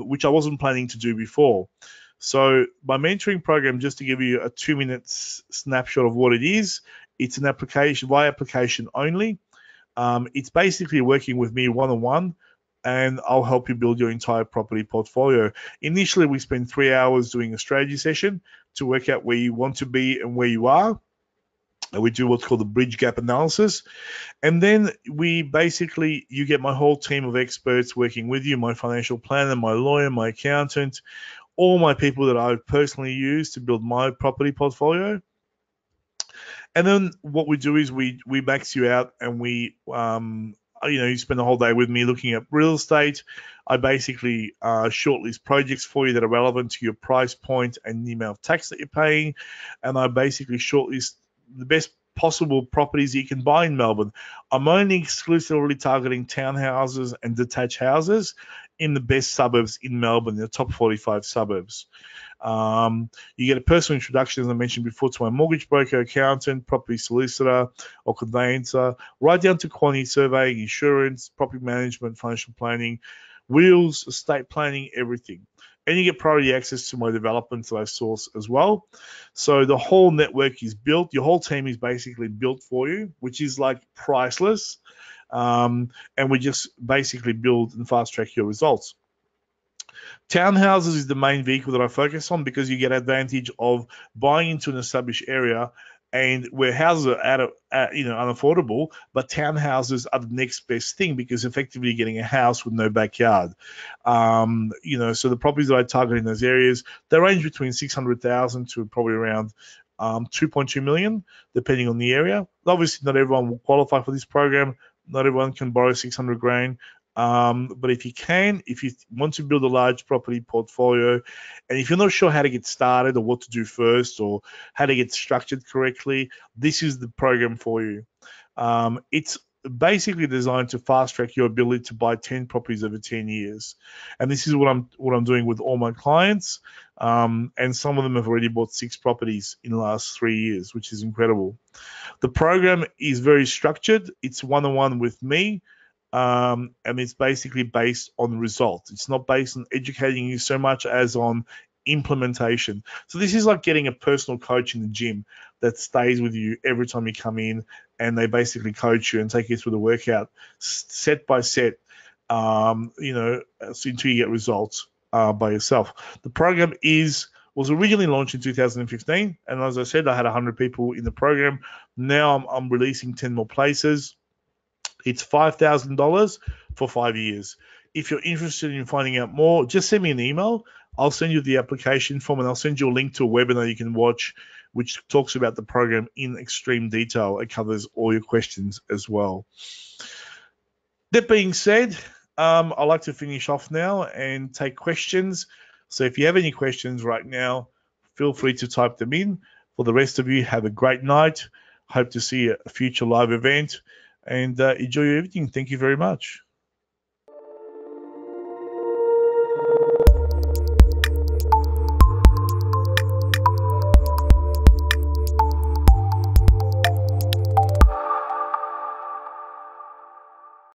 [SPEAKER 1] which I wasn't planning to do before. So my mentoring program, just to give you a 2-minute snapshot of what it is, it's an application by application only. It's basically working with me one-on-one, and I'll help you build your entire property portfolio. Initially, we spend 3 hours doing a strategy session to work out where you want to be and where you are. And we do what's called the bridge gap analysis. And then you get my whole team of experts working with you, my financial planner, my lawyer, my accountant, all my people that I've personally used to build my property portfolio. And then what we do is we max you out, and you spend the whole day with me looking at real estate. I basically shortlist projects for you that are relevant to your price point and the amount of tax that you're paying. And I basically shortlist the best possible properties you can buy in Melbourne. I'm only exclusively targeting townhouses and detached houses in the best suburbs in Melbourne, the top 45 suburbs. You get a personal introduction, as I mentioned before, to my mortgage broker, accountant, property solicitor, or conveyancer, right down to quantity surveying, insurance, property management, financial planning, wills, estate planning, everything. And you get priority access to my developments that I source as well. So the whole network is built. Your whole team is basically built for you, which is like priceless. And we just basically build and fast track your results. Townhouses is the main vehicle that I focus on because you get advantage of buying into an established area, and where houses are unaffordable, but townhouses are the next best thing because effectively you're getting a house with no backyard. So the properties that I target in those areas, they range between 600,000 to probably around 2.2 million, depending on the area. Obviously, not everyone will qualify for this program. Not everyone can borrow 600 grand. But if you want to build a large property portfolio, and if you're not sure how to get started or what to do first or how to get structured correctly, this is the program for you. It's basically designed to fast track your ability to buy 10 properties over 10 years. And this is what I'm doing with all my clients. And some of them have already bought 6 properties in the last 3 years, which is incredible. The program is very structured. It's one-on-one with me. And it's basically based on results. It's not based on educating you so much as on implementation. So this is like getting a personal coach in the gym that stays with you every time you come in, and they basically coach you and take you through the workout set by set, until you get results by yourself. The program was originally launched in 2015, and as I said, I had 100 people in the program. Now I'm releasing 10 more places. It's $5,000 for 5 years. If you're interested in finding out more, just send me an email. I'll send you the application form, and I'll send you a link to a webinar you can watch, which talks about the program in extreme detail. It covers all your questions as well. That being said, I'd like to finish off now and take questions. So if you have any questions right now, feel free to type them in. For the rest of you, have a great night. Hope to see a future live event. And enjoy your evening. Thank you very much.